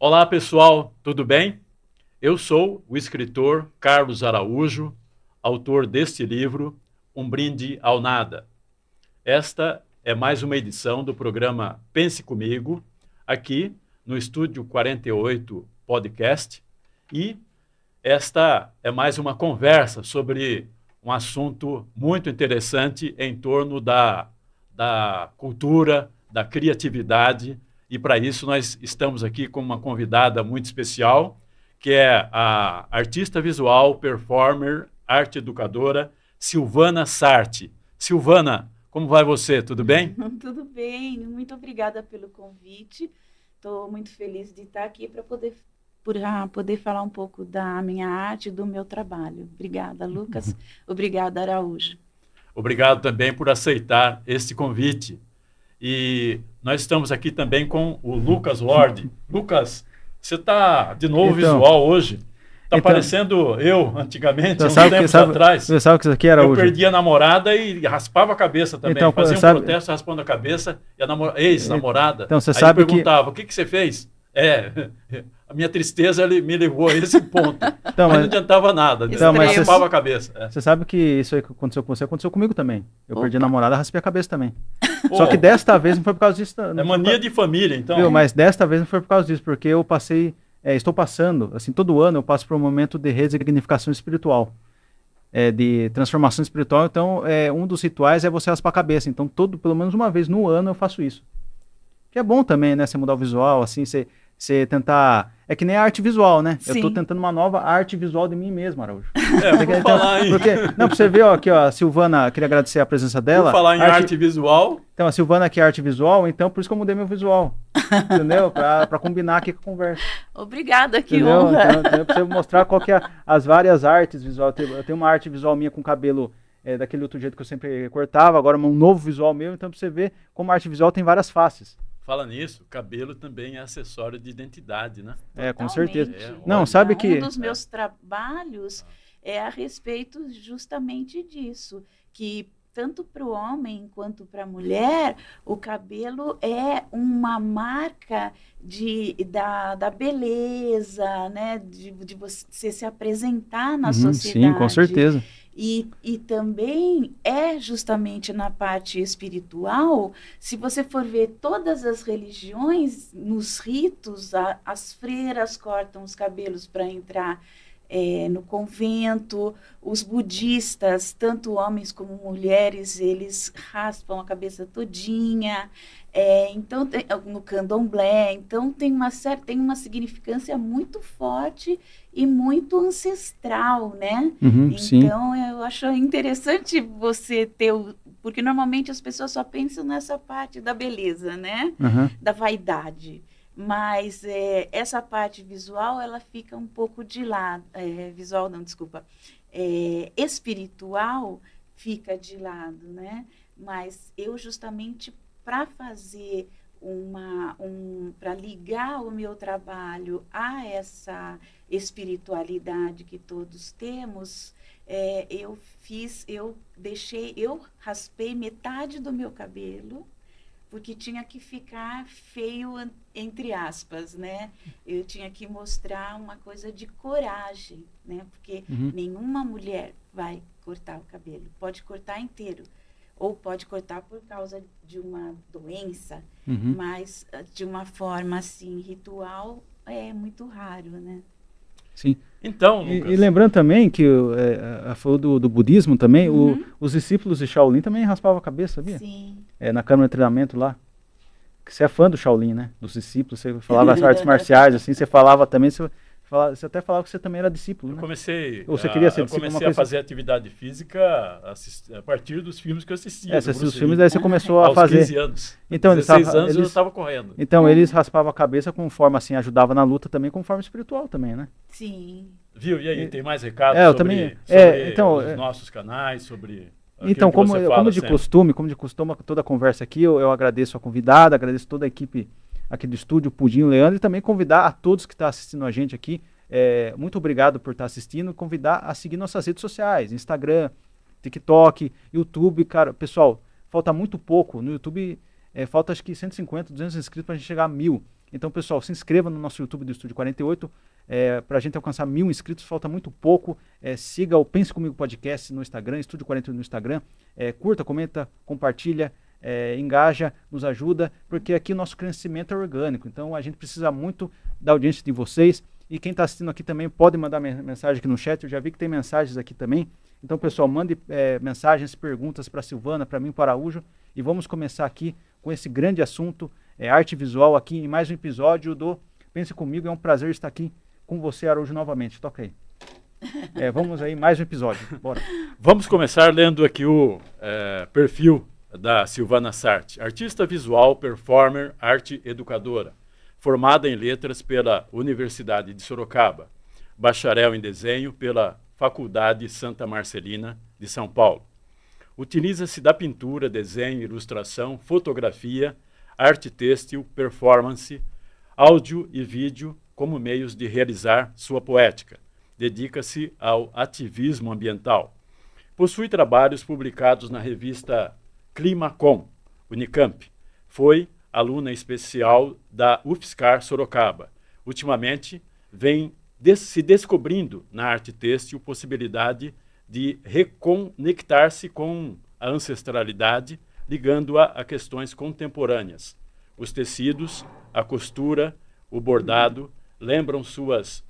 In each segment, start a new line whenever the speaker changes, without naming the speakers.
Olá, pessoal, tudo bem? Eu sou o escritor Carlos Araújo, autor deste livro, Um Brinde ao Nada. Esta é mais uma edição do programa Pense Comigo, aqui no Estúdio 48 Podcast, e esta é mais uma conversa sobre um assunto muito interessante em torno da cultura, da criatividade, e para isso nós estamos aqui com uma convidada muito especial, que é a artista visual, performer, arte educadora, Silvana Sarti. Silvana, como vai você? Tudo bem?
Tudo bem, muito obrigada pelo convite. Estou muito feliz de estar aqui para poder falar um pouco da minha arte e do meu trabalho. Obrigada, Lucas. Obrigada, Araújo.
Obrigado também por aceitar este convite. E nós estamos aqui também com o Lucas Lorde. Lucas, você está de novo visual hoje. Está parecendo eu, antigamente, uns tempos atrás.
Você sabe que isso aqui era
Eu perdia a namorada e raspava a cabeça também. Então, fazia um protesto raspando a cabeça e a ex-namorada.
Então, você sabe
perguntava, o que você fez? A minha tristeza me levou a esse ponto. Então, mas não adiantava nada.
Então, mas
raspava a cabeça.
Você sabe que isso aí que aconteceu com você, aconteceu comigo também. Eu perdi a namorada, raspei a cabeça também. Só que desta vez não foi por causa disso.
É mania de família, então.
Viu? Mas desta vez não foi por causa disso, porque eu passei... estou passando, assim, todo ano eu passo por um momento de resignificação espiritual, de transformação espiritual. Então, um dos rituais é você raspar a cabeça. Então, pelo menos uma vez no ano eu faço isso. Que é bom também, né? Você mudar o visual, assim, você tentar... É que nem a arte visual, né?
Sim.
Eu estou tentando uma nova arte visual de mim mesmo, Araújo.
Vou falar aí.
Não, pra você ver, ó, aqui, ó, a Silvana, queria agradecer a presença dela.
Vou falar em arte visual.
Então, a Silvana aqui é arte visual, então por isso que eu mudei meu visual. Entendeu? Pra combinar aqui com a conversa.
Obrigada, que
entendeu?
honra.
Então, pra você mostrar qual que é as várias artes visuais. Eu tenho uma arte visual minha com cabelo daquele outro jeito que eu sempre cortava, agora um novo visual meu, então pra você ver como a arte visual tem várias faces.
Fala nisso, cabelo também é acessório de identidade, né?
Com certeza.
Não,
sabe que...
Um dos meus trabalhos é a respeito justamente disso, que tanto para o homem quanto para a mulher, o cabelo é uma marca da beleza, né? De você se apresentar na sociedade.
Sim, com certeza.
E também é justamente na parte espiritual, se você for ver todas as religiões, nos ritos, as freiras cortam os cabelos para entrar no convento, os budistas, tanto homens como mulheres, eles raspam a cabeça todinha, então no candomblé, então tem uma significância muito forte e muito ancestral, né? Então eu acho interessante você ter porque normalmente as pessoas só pensam nessa parte da beleza, né? Da vaidade. Mas essa parte visual, ela fica um pouco de lado. Visual não, desculpa. Espiritual fica de lado, né? Mas eu justamente para fazer para ligar o meu trabalho a essa espiritualidade que todos temos, eu raspei metade do meu cabelo, porque tinha que ficar feio, entre aspas, né? Eu tinha que mostrar uma coisa de coragem, né? Porque nenhuma mulher vai cortar o cabelo, pode cortar inteiro, ou pode cortar por causa de uma doença, mas de uma forma, assim, ritual, é muito raro, né?
Sim.
Então,
e lembrando também que falou do budismo também, os discípulos de Shaolin também raspavam a cabeça, sabia?
Sim.
Na câmara de treinamento lá. Você é fã do Shaolin, né? Dos discípulos, você falava as artes marciais, assim, você falava também, você até falava que você também era discípulo, né?
Eu comecei a fazer atividade física a partir dos filmes que eu assistia.
Você assistiu os filmes, daí você começou a fazer.
Aos 15 anos.
Então,
16 anos eu estava correndo.
Então, eles raspavam a cabeça com forma, assim, ajudava na luta também, com forma espiritual também, né?
Sim.
Viu? E aí, tem mais recados sobre os nossos canais, sobre...
Então, como de costume, toda a conversa aqui, eu agradeço a convidada, agradeço toda a equipe aqui do estúdio, Pudim, Leandro, e também convidar a todos que estão assistindo a gente aqui, muito obrigado por estar assistindo, convidar a seguir nossas redes sociais, Instagram, TikTok, YouTube, cara, pessoal, falta muito pouco, no YouTube falta acho que 150, 200 inscritos para a gente chegar a 1000, Então, pessoal, se inscreva no nosso YouTube do Estúdio 48. Para a gente alcançar 1000 inscritos, falta muito pouco. Siga o Pense Comigo Podcast no Instagram, Estúdio 48 no Instagram. Curta, comenta, compartilha, engaja, nos ajuda, porque aqui o nosso crescimento é orgânico. Então, a gente precisa muito da audiência de vocês. E quem está assistindo aqui também pode mandar mensagem aqui no chat. Eu já vi que tem mensagens aqui também. Então, pessoal, mande mensagens, perguntas para a Silvana, para mim, para o Araújo. E vamos começar aqui com esse grande assunto, arte visual, aqui em mais um episódio do Pense Comigo. É um prazer estar aqui com você, Araújo, novamente. Toca aí. Vamos aí, mais um episódio. Bora.
Vamos começar lendo aqui o perfil da Silvana Sarti. Artista visual, performer, arte educadora. Formada em letras pela Universidade de Sorocaba. Bacharel em desenho pela Faculdade Santa Marcelina de São Paulo. Utiliza-se da pintura, desenho, ilustração, fotografia, arte têxtil, performance, áudio e vídeo como meios de realizar sua poética. Dedica-se ao ativismo ambiental. Possui trabalhos publicados na revista Climacom, Unicamp. Foi aluna especial da UFSCar Sorocaba. Ultimamente, vem se descobrindo na arte têxtil possibilidade de reconectar-se com a ancestralidade, ligando-a a questões contemporâneas. Os tecidos, a costura, o bordado, lembram suas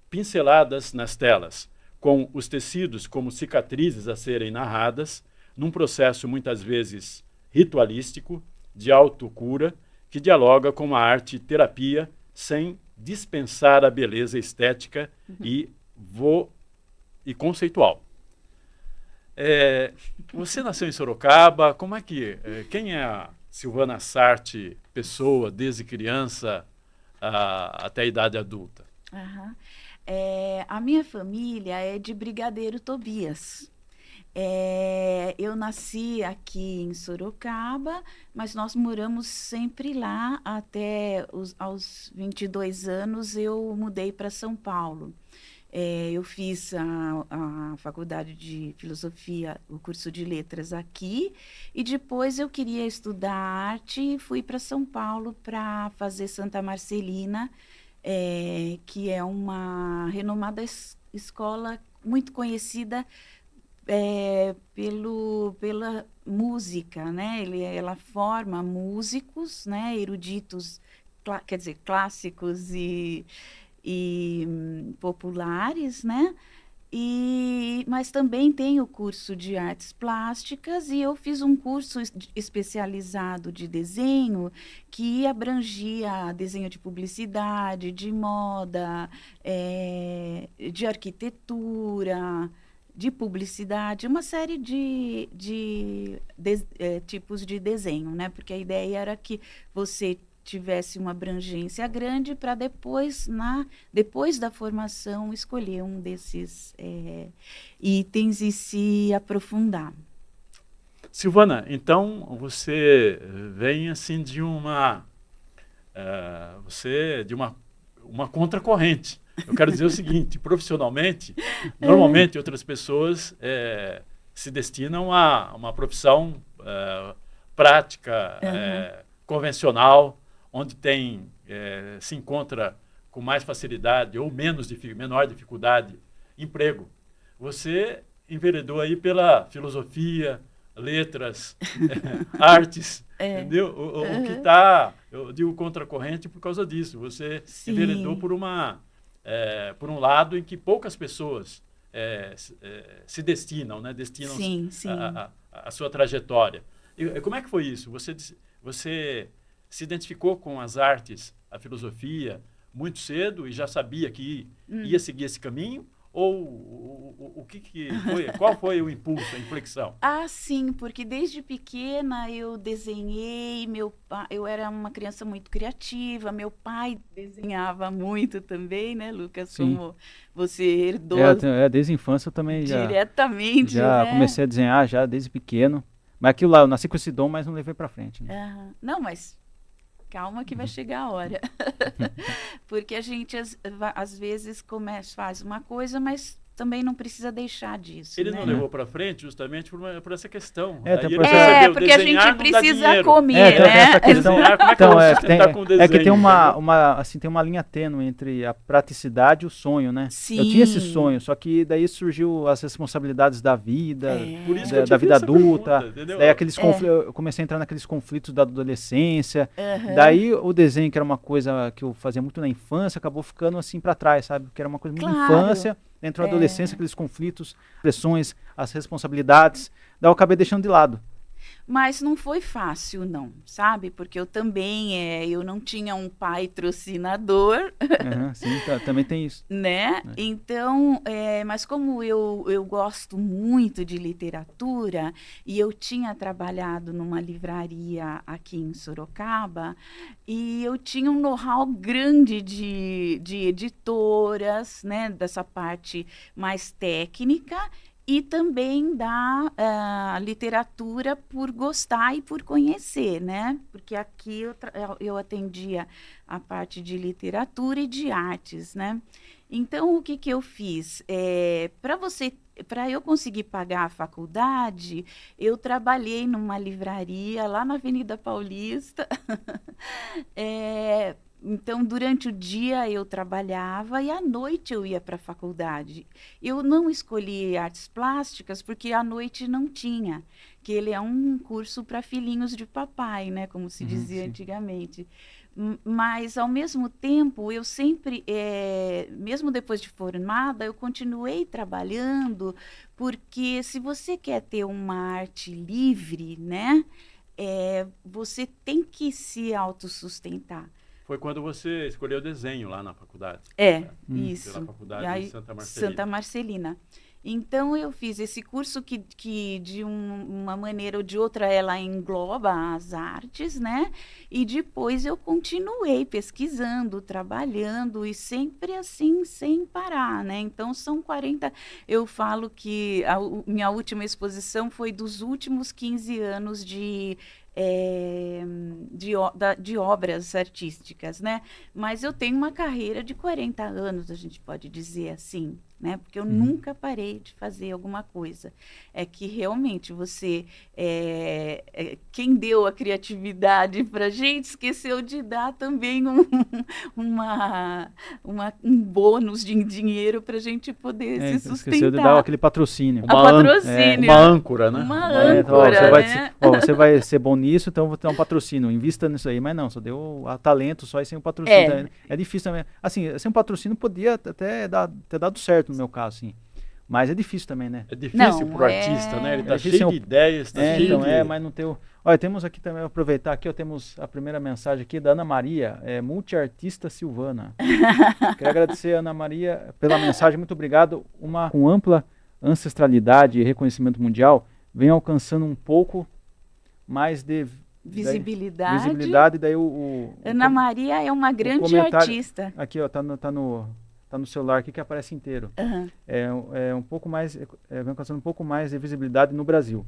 pinceladas nas telas, com os tecidos como cicatrizes a serem narradas, num processo muitas vezes ritualístico, de autocura, que dialoga com a arte-terapia sem dispensar a beleza estética e conceitual. Você nasceu em Sorocaba, como é que... quem é a Silvana Sarti, pessoa, desde criança até a idade adulta?
A minha família é de Brigadeiro Tobias. Eu nasci aqui em Sorocaba, mas nós moramos sempre lá até aos 22 anos eu mudei para São Paulo. Eu fiz a faculdade de filosofia, o curso de letras aqui, e depois eu queria estudar arte e fui para São Paulo para fazer Santa Marcelina, que é uma renomada escola muito conhecida pela música, né? Ela forma músicos, né? Eruditos, quer dizer, clássicos e populares, né? Mas também tem o curso de artes plásticas e eu fiz um curso especializado de desenho que abrangia desenho de publicidade, de moda, de arquitetura, de publicidade, uma série de tipos de desenho, né? Porque a ideia era que você tivesse uma abrangência grande para depois da formação, escolher um desses itens e se aprofundar.
Silvana, então você vem assim de uma contracorrente. Eu quero dizer o seguinte, profissionalmente, normalmente outras pessoas se destinam a uma profissão prática, convencional, onde se encontra com mais facilidade ou menor dificuldade emprego. Você enveredou aí pela filosofia, letras, artes, entendeu? O que está, eu digo contracorrente por causa disso. Você enveredou por um lado em que poucas pessoas se destinam, né? Destinam a sua trajetória. E como é que foi isso? Você se identificou com as artes, a filosofia, muito cedo e já sabia que ia seguir esse caminho? Ou o que foi? Qual foi o impulso, a inflexão?
Sim, porque desde pequena eu desenhei, eu era uma criança muito criativa, meu pai desenhava muito também, né, Lucas?
Sim.
Como você herdou.
Desde a infância eu também
diretamente,
já
né?
comecei a desenhar já desde pequeno. Mas aquilo lá, eu nasci com esse dom, mas não levei pra frente. Né?
Não, mas calma que vai chegar a hora. Porque a gente, às vezes, faz uma coisa, mas também não precisa deixar disso.
Ele
né?
não levou para frente justamente por essa questão.
É,
Daí
tem
ele
por essa-
percebeu,
Porque a
desenhar
gente
não dá
precisa
dinheiro.
comer,
tem
né?
essa questão.
Desenhar, como é que
Então,
eu vou
é,
sustentar com
que tem
desenho, entendeu?
assim, tem uma linha tênue entre a praticidade e o sonho, né?
Sim.
Eu tinha esse sonho, só que daí surgiu as responsabilidades da vida,
Por isso que eu te
da
fiz
vida
essa
adulta,
pergunta, entendeu?
daí eu comecei a entrar naqueles conflitos da adolescência,
Aham.
daí o desenho, que era uma coisa que eu fazia muito na infância, acabou ficando assim para trás, sabe? Que era uma coisa muito
Claro.
infância, entrou a adolescência, aqueles conflitos, pressões, as responsabilidades, daí eu acabei deixando de lado.
Mas não foi fácil, não, sabe? Porque eu também, eu não tinha um patrocinador,
Aham, sim, também tem isso.
né? Então, mas como eu gosto muito de literatura e eu tinha trabalhado numa livraria aqui em Sorocaba e eu tinha um know-how grande de editoras, né? Dessa parte mais técnica e também da literatura por gostar e por conhecer, né? Porque aqui eu atendia a parte de literatura e de artes, né? Então, o que eu fiz? Para eu conseguir pagar a faculdade, eu trabalhei numa livraria lá na Avenida Paulista. Então, durante o dia eu trabalhava e à noite eu ia para a faculdade. Eu não escolhi artes plásticas porque à noite não tinha, que ele é um curso para filhinhos de papai, né, como se dizia
sim.
antigamente. Mas, ao mesmo tempo, eu sempre, mesmo depois de formada, eu continuei trabalhando, porque se você quer ter uma arte livre, né, você tem que se autossustentar.
Foi quando você escolheu desenho lá na faculdade.
Isso.
Pela faculdade
E aí,
de Santa Marcelina.
Santa Marcelina. Então, eu fiz esse curso que de uma maneira ou de outra, ela engloba as artes, né? E depois eu continuei pesquisando, trabalhando e sempre assim, sem parar, né? Então, são 40... Eu falo que minha última exposição foi dos últimos 15 anos de obras artísticas, né? Mas eu tenho uma carreira de 40 anos, a gente pode dizer assim, né? Porque eu nunca parei de fazer alguma coisa. É que realmente você, quem deu a criatividade para a gente, esqueceu de dar também um bônus de dinheiro para a gente poder se sustentar.
Esqueceu de dar aquele patrocínio.
Patrocínio.
Uma âncora, né?
Uma
Então,
âncora, né?
você vai ser bom nisso, então vou ter um patrocínio, invista nisso aí, mas não, só deu a talento só e sem o patrocínio. É difícil também. Assim, sem um patrocínio podia até ter dado certo no meu caso, assim. Mas é difícil também, né?
É difícil pro artista, né? Ele tá cheio de ideias, tá cheio de...
mas não tem o... Olha, temos aqui também, aproveitar aqui, temos a primeira mensagem aqui da Ana Maria, multiartista Silvana. Quero agradecer a Ana Maria pela mensagem, muito obrigado. Com ampla ancestralidade e reconhecimento mundial, vem alcançando um pouco mais de
visibilidade.
Daí
Ana Maria é uma grande artista.
Aqui, ó, tá no celular aqui que aparece inteiro. Um pouco mais, vem alcançando um pouco mais de visibilidade no Brasil.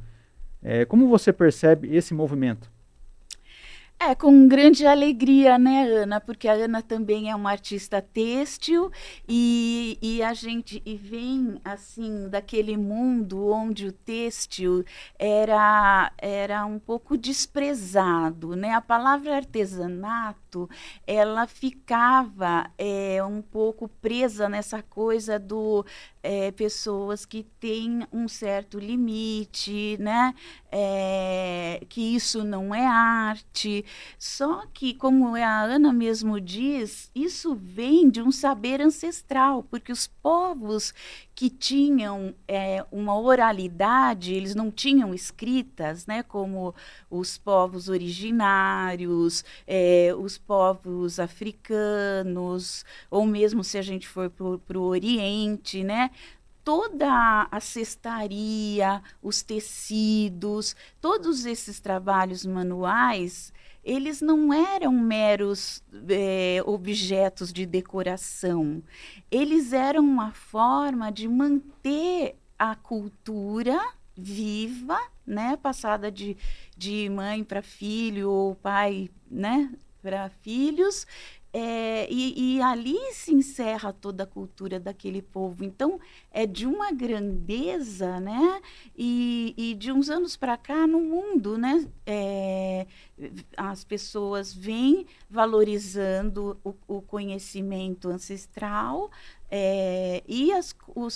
Como você percebe esse movimento?
Com grande alegria, né, Ana? Porque a Ana também é uma artista têxtil e a gente vem, assim, daquele mundo onde o têxtil era um pouco desprezado, né? A palavra artesanato, ela ficava um pouco presa nessa coisa do pessoas que têm um certo limite, né? Que isso não é arte. Só que, como a Ana mesmo diz, isso vem de um saber ancestral, porque os povos que tinham uma oralidade, eles não tinham escritas, né, como os povos originários, os povos africanos, ou mesmo se a gente for para o Oriente, né? Toda a cestaria, os tecidos, todos esses trabalhos manuais, eles não eram meros objetos de decoração. Eles eram uma forma de manter a cultura viva, né, passada de mãe para filho ou pai, né, para filhos, E ali se encerra toda a cultura daquele povo. Então, é de uma grandeza, né? E de uns anos para cá, no mundo, né? As pessoas vêm valorizando o conhecimento ancestral e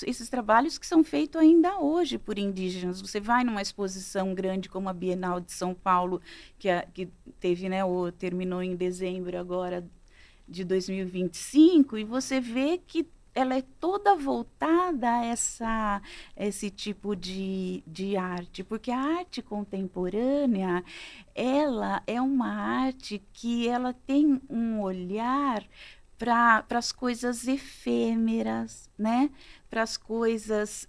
esses trabalhos que são feitos ainda hoje por indígenas. Você vai numa exposição grande como a Bienal de São Paulo, que teve, né? Terminou em dezembro agora, de 2025, e você vê que ela é toda voltada a esse tipo de arte, porque a arte contemporânea, ela é uma arte que ela tem um olhar para as coisas efêmeras, né? Para as coisas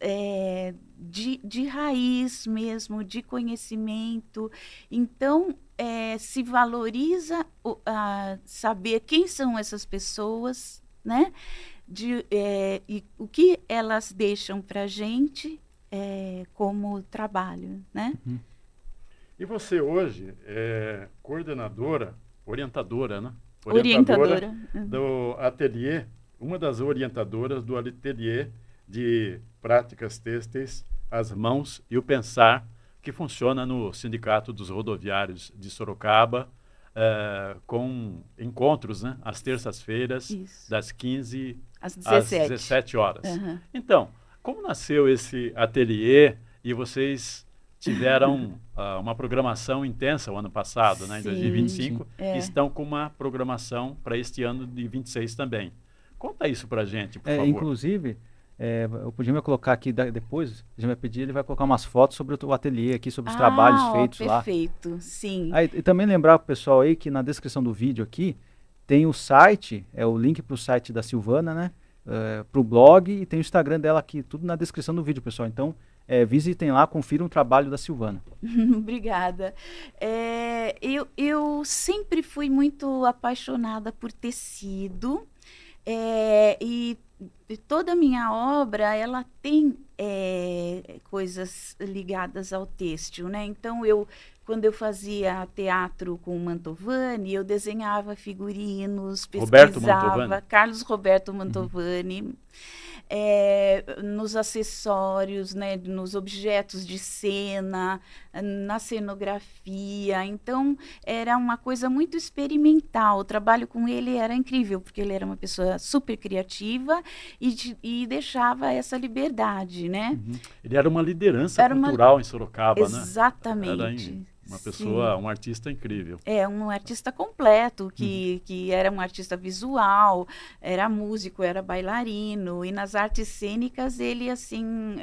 de raiz mesmo, de conhecimento. Então, se valoriza saber quem são essas pessoas, né? E o que elas deixam para a gente como trabalho, né?
Uhum.
E você hoje é coordenadora, orientadora, né?
Orientadora
do ateliê, uma das orientadoras do ateliê de práticas têxteis, as mãos e o pensar, que funciona no Sindicato dos Rodoviários de Sorocaba, com encontros, né, às terças-feiras, das 15 às 17 horas.
Uhum.
Então, como nasceu esse ateliê e vocês tiveram uma programação intensa o ano passado, né, em 2025, e estão com uma programação para este ano de 26 também. Conta isso para a gente, por favor.
Inclusive, eu podia colocar aqui depois, a gente vai pedir, ele vai colocar umas fotos sobre o ateliê aqui, sobre os trabalhos feitos lá.
Perfeito, sim.
E também lembrar para o pessoal aí que na descrição do vídeo aqui tem o site, o link para o site da Silvana, né? Para o blog, e tem o Instagram dela aqui, tudo na descrição do vídeo, pessoal. Então, visitem lá, confiram o trabalho da Silvana.
Obrigada. Eu sempre fui muito apaixonada por tecido, e toda a minha obra, ela tem coisas ligadas ao têxtil, né? Então, quando eu fazia teatro com o Mantovani, eu desenhava figurinos, pesquisava, Carlos Roberto Mantovani, nos acessórios, né, nos objetos de cena, na cenografia. Então, era uma coisa muito experimental. O trabalho com ele era incrível, porque ele era uma pessoa super criativa e deixava essa liberdade, né?
Uhum. Ele era uma liderança cultural em Sorocaba, né?
Exatamente.
Uma pessoa, um artista incrível.
Um artista completo, que era um artista visual, era músico, era bailarino, e nas artes cênicas ele, assim,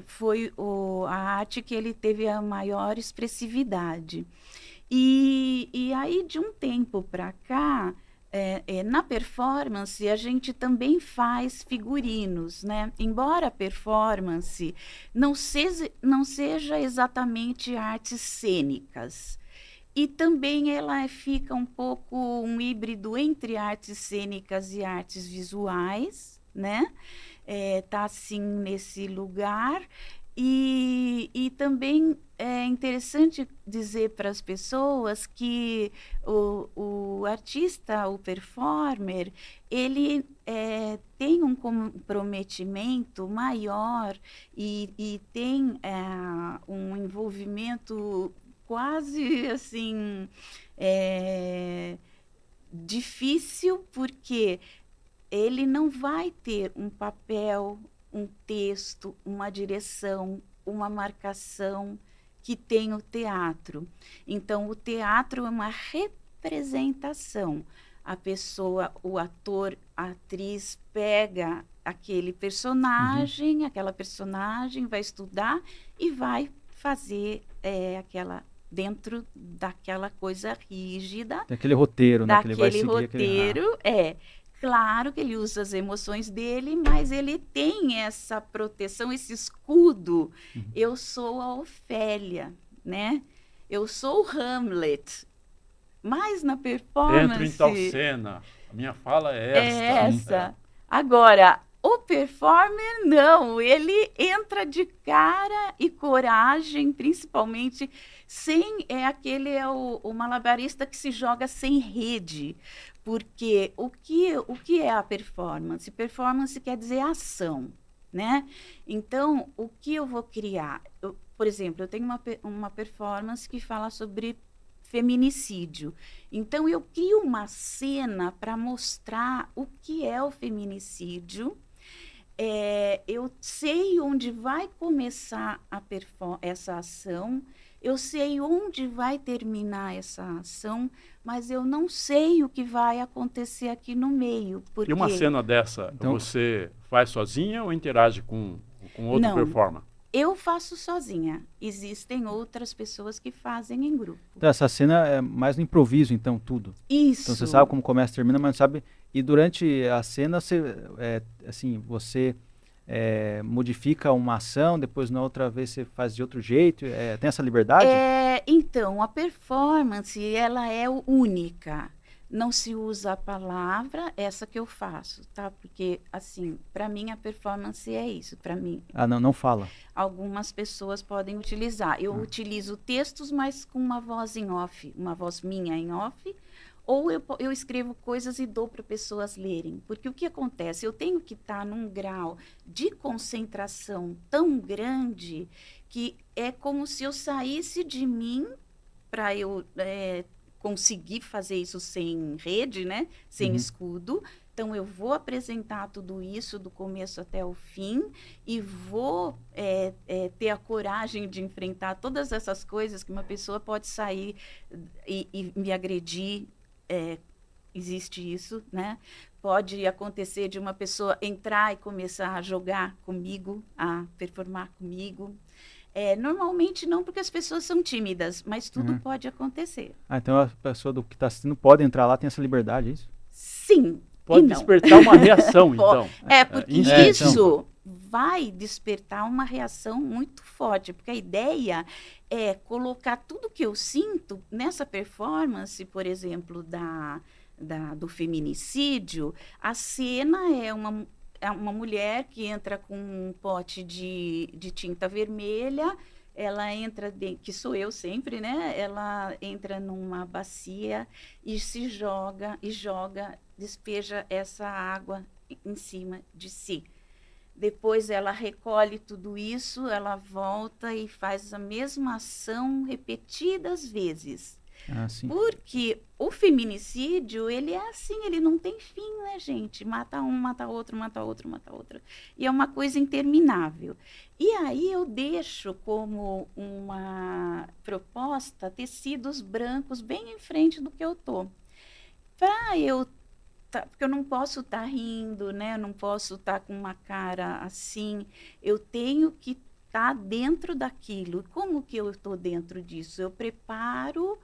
foi a arte que ele teve a maior expressividade. E aí, de um tempo para cá, na performance, a gente também faz figurinos, né? Embora a performance não seja exatamente artes cênicas. E também ela fica um pouco um híbrido entre artes cênicas e artes visuais, né? Tá assim nesse lugar. E também é interessante dizer para as pessoas que o artista, o performer, ele tem um comprometimento maior e tem um envolvimento quase assim difícil, porque ele não vai ter um papel, um texto, uma direção, uma marcação que tem o teatro. Então, o teatro é uma representação. A pessoa, o ator, a atriz pega aquele personagem, aquela personagem, vai estudar e vai fazer dentro daquela coisa rígida.
Daquele roteiro, né?
Daquele roteiro, Claro que ele usa as emoções dele, mas ele tem essa proteção, esse escudo. Eu sou a Ofélia, né? Eu sou o Hamlet. Mas na performance...
Entro em tal cena. A minha fala é esta.
Agora, O performer, não, ele entra de cara e coragem, principalmente é o malabarista que se joga sem rede, porque o que é a performance? Performance quer dizer ação, né? Então, o que eu vou criar? Por exemplo, eu tenho uma performance que fala sobre feminicídio. Então, eu crio uma cena para mostrar o que é o feminicídio. Eu sei onde vai começar essa ação, eu sei onde vai terminar essa ação, mas eu não sei o que vai acontecer aqui no meio.
E uma cena dessa,
Então,
você faz sozinha ou interage com outro
Não.
performer?
Eu faço sozinha. Existem outras pessoas que fazem em grupo.
então, essa cena é mais no improviso, então, tudo.
Isso.
Então você sabe como começa e termina, mas não sabe. E durante a cena, você modifica uma ação, depois na outra vez você faz de outro jeito. Tem essa liberdade?
Então, a performance, ela é única. Não se usa a palavra, essa que eu faço, tá? Porque, assim, para mim a performance é isso, para mim.
Ah, não fala.
Algumas pessoas podem utilizar. Eu utilizo textos, mas com uma voz em off, uma voz minha em off, ou eu escrevo coisas e dou para pessoas lerem. Porque o que acontece? Eu tenho que estar num grau de concentração tão grande que é como se eu saísse de mim para eu conseguir fazer isso sem rede, né? Sem escudo. Então, eu vou apresentar tudo isso do começo até o fim e vou ter a coragem de enfrentar todas essas coisas que uma pessoa pode sair e me agredir. Existe isso, né? Pode acontecer de uma pessoa entrar e começar a jogar comigo, a performar comigo. Normalmente não, porque as pessoas são tímidas, mas tudo pode acontecer.
Ah, então a pessoa que está assistindo pode entrar lá, tem essa liberdade, é isso?
Sim.
Pode despertar uma reação, então.
Porque
Instinto.
isso vai despertar uma reação muito forte, porque a ideia é colocar tudo que eu sinto nessa performance, por exemplo, do feminicídio. A cena é uma mulher que entra com um pote de tinta vermelha, ela entra, que sou eu sempre, né? Ela entra numa bacia e despeja essa água em cima de si. Depois ela recolhe tudo isso, ela volta e faz a mesma ação repetidas vezes.
Ah, sim.
Porque o feminicídio, ele é assim, ele não tem fim, né, gente? Mata um, mata outro, mata outro, mata outro. E é uma coisa interminável. E aí eu deixo como uma proposta tecidos brancos bem em frente do que eu tô. Porque eu não posso estar rindo, né? Eu não posso estar com uma cara assim. Eu tenho que estar dentro daquilo. Como que eu estou dentro disso? Eu preparo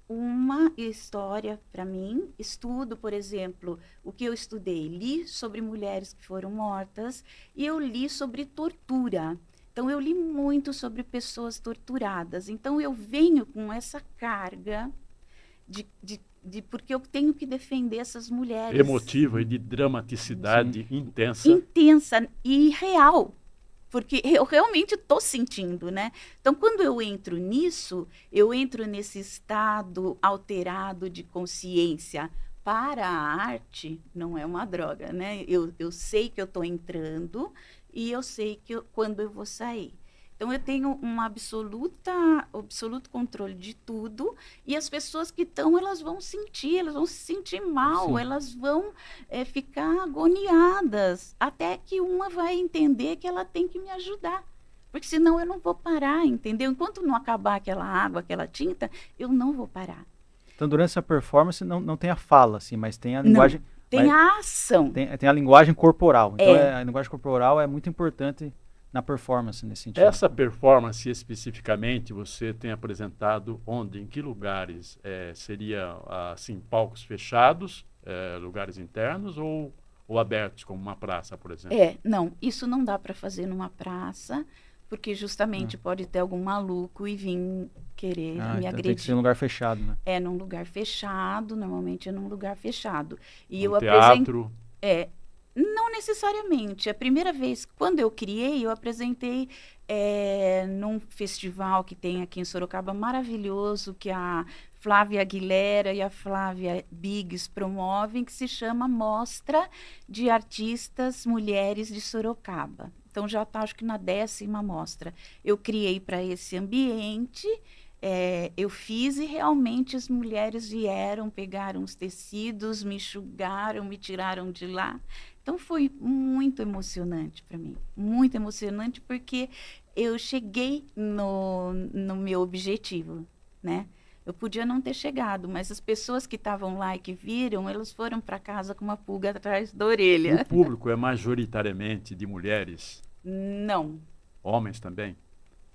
uma história para mim, estudo, por exemplo, o que eu estudei. Li sobre mulheres que foram mortas e eu li sobre tortura. Então, eu li muito sobre pessoas torturadas. Então, eu venho com essa carga porque eu tenho que defender essas mulheres.
Emotiva e de dramaticidade intensa.
Intensa e real. Porque eu realmente estou sentindo, né? Então, quando eu entro nisso, eu entro nesse estado alterado de consciência. Para a arte, não é uma droga, né? Eu sei que eu estou entrando e eu sei quando eu vou sair. Então, eu tenho um absoluto controle de tudo e as pessoas que estão, elas vão se sentir mal,
Sim.
elas vão ficar agoniadas, até que uma vai entender que ela tem que me ajudar, porque senão eu não vou parar, entendeu? Enquanto não acabar aquela água, aquela tinta, eu não vou parar.
Então, durante essa performance, não tem a fala, assim, mas tem a linguagem...
Tem a ação.
Tem a linguagem corporal. Então, a linguagem corporal é muito importante na performance, nesse sentido.
Essa performance especificamente você tem apresentado onde, em que lugares? Seria assim, palcos fechados, lugares internos ou abertos, como uma praça, por exemplo?
Não, isso não dá para fazer numa praça, porque justamente pode ter algum maluco e vir querer me
então
agredir.
tem que ser em um lugar fechado, né?
Num lugar fechado, normalmente é num lugar fechado. E
Um teatro?
Não necessariamente. A primeira vez, quando eu criei, eu apresentei num festival que tem aqui em Sorocaba, maravilhoso, que a Flávia Aguilera e a Flávia Biggs promovem, que se chama Mostra de Artistas Mulheres de Sorocaba. Então, já está, acho que na 10ª mostra. Eu criei para esse ambiente, eu fiz e realmente as mulheres vieram, pegaram os tecidos, me enxugaram, me tiraram de lá. Então, foi muito emocionante para mim. Muito emocionante porque eu cheguei no meu objetivo, né? Eu podia não ter chegado, mas as pessoas que estavam lá e que viram, elas foram para casa com uma pulga atrás da orelha.
O público é majoritariamente de mulheres?
Não.
Homens também?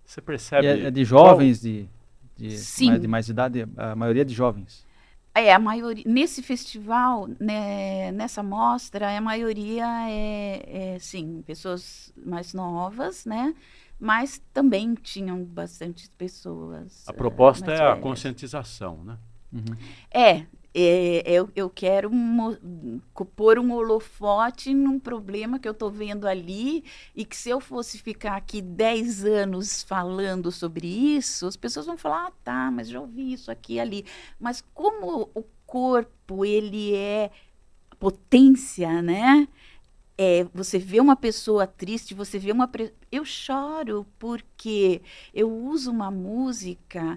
Você percebe?
É de jovens,
Sim.
de mais idade, a maioria de jovens.
A maioria, nesse festival, né, nessa mostra, a maioria sim, pessoas mais novas, né? Mas também tinham bastante pessoas.
A proposta
mais
é a
velhas.
conscientização, né?
Uhum.
Eu quero pôr um holofote num problema que eu estou vendo ali e que se eu fosse ficar aqui 10 anos falando sobre isso, as pessoas vão falar, tá, mas já ouvi isso aqui e ali. Mas como o corpo, ele é potência, né? Você vê uma pessoa triste, você vê eu choro porque eu uso uma música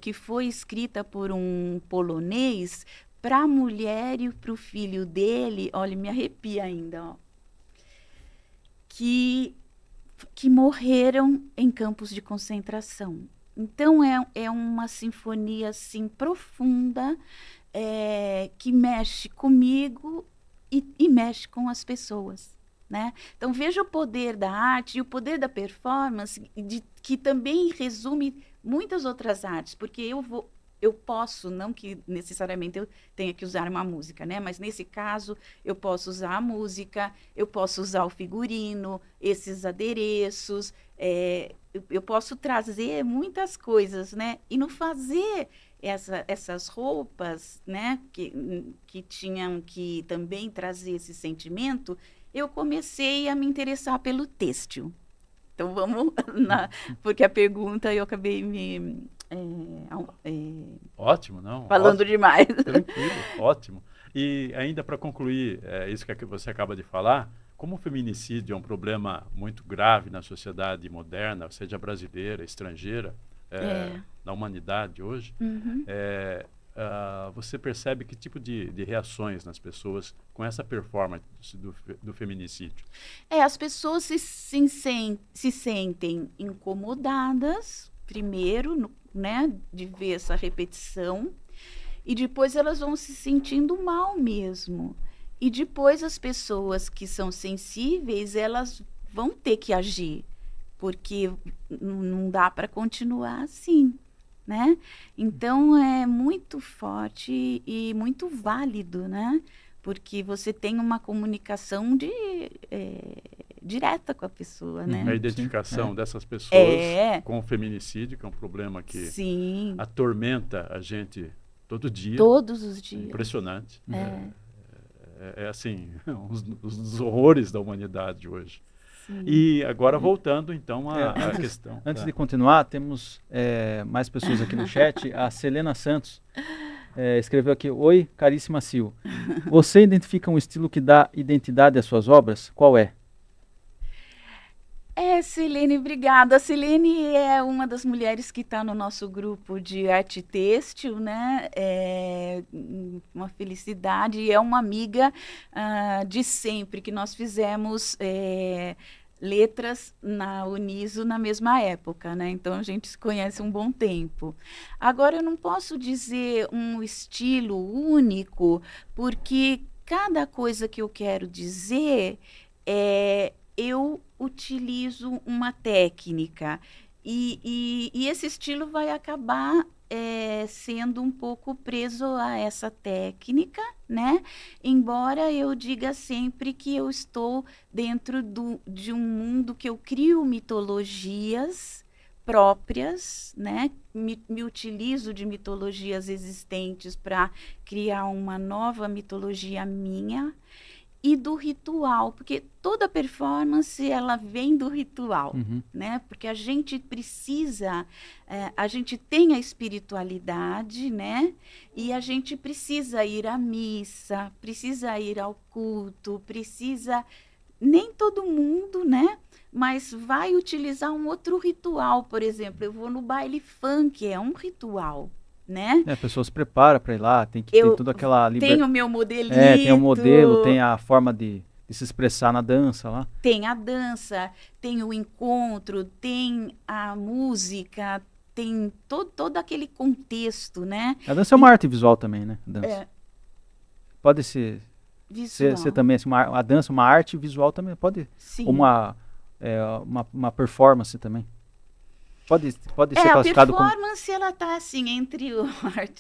que foi escrita por um polonês para a mulher e para o filho dele, olha, me arrepia ainda, ó, que morreram em campos de concentração. Então é uma sinfonia assim profunda que mexe comigo e mexe com as pessoas, né? Então veja o poder da arte e o poder da performance, que também resume muitas outras artes, porque eu posso, não que necessariamente eu tenha que usar uma música, né? Mas nesse caso eu posso usar a música, eu posso usar o figurino, esses adereços, eu posso trazer muitas coisas, né? E no fazer essas roupas, né, que tinham que também trazer esse sentimento, eu comecei a me interessar pelo têxtil. Então vamos porque a pergunta eu acabei me
Ótimo, não?
falando
Ótimo.
demais.
Tranquilo, ótimo. E ainda para concluir isso que você acaba de falar, como o feminicídio é um problema muito grave na sociedade moderna, seja brasileira, estrangeira, na humanidade hoje,
Uhum.
você percebe que tipo de reações nas pessoas com essa performance do feminicídio?
As pessoas se sentem incomodadas, primeiro, né, de ver essa repetição, e depois elas vão se sentindo mal mesmo. E depois as pessoas que são sensíveis, elas vão ter que agir, porque não dá para continuar assim, né? Então é muito forte e muito válido, né? Porque você tem uma comunicação direta com a pessoa, né?
A identificação dessas pessoas com o feminicídio, que é um problema que
Sim.
atormenta a gente todo dia.
Todos os dias.
Impressionante. É assim, os horrores da humanidade hoje.
Sim.
E agora voltando então à questão.
Antes de continuar, temos mais pessoas aqui no chat. A Selena Santos escreveu aqui: Oi, caríssima Sil. Você identifica um estilo que dá identidade às suas obras? Qual é?
Silene, obrigada. A Silene é uma das mulheres que está no nosso grupo de arte têxtil, né? Uma felicidade e é uma amiga de sempre, que nós fizemos letras na Uniso na mesma época, né? Então a gente se conhece um bom tempo. Agora eu não posso dizer um estilo único, porque cada coisa que eu quero dizer eu utilizo uma técnica e esse estilo vai acabar sendo um pouco preso a essa técnica, né? Embora eu diga sempre que eu estou dentro de um mundo que eu crio mitologias próprias, né? Me utilizo de mitologias existentes para criar uma nova mitologia minha. e do ritual, porque toda performance ela vem do ritual, né? Porque a gente precisa, a gente tem a espiritualidade, né? E a gente precisa ir à missa, precisa ir ao culto, precisa, nem todo mundo, né? Mas vai utilizar um outro ritual, por exemplo, eu vou no baile funk, é um ritual, né?
A pessoa se prepara para ir lá, tem que ter toda aquela
Tenho o meu modelito.
tem o modelo, tem a forma de se expressar na dança lá.
Tem a dança, tem o encontro, tem a música, tem todo aquele contexto, né?
A dança é uma arte visual também, né? A dança. Pode ser também assim, a dança uma arte visual também, pode.
Sim.
Uma performance também. Pode ser classificado como...
A performance, ela está assim, entre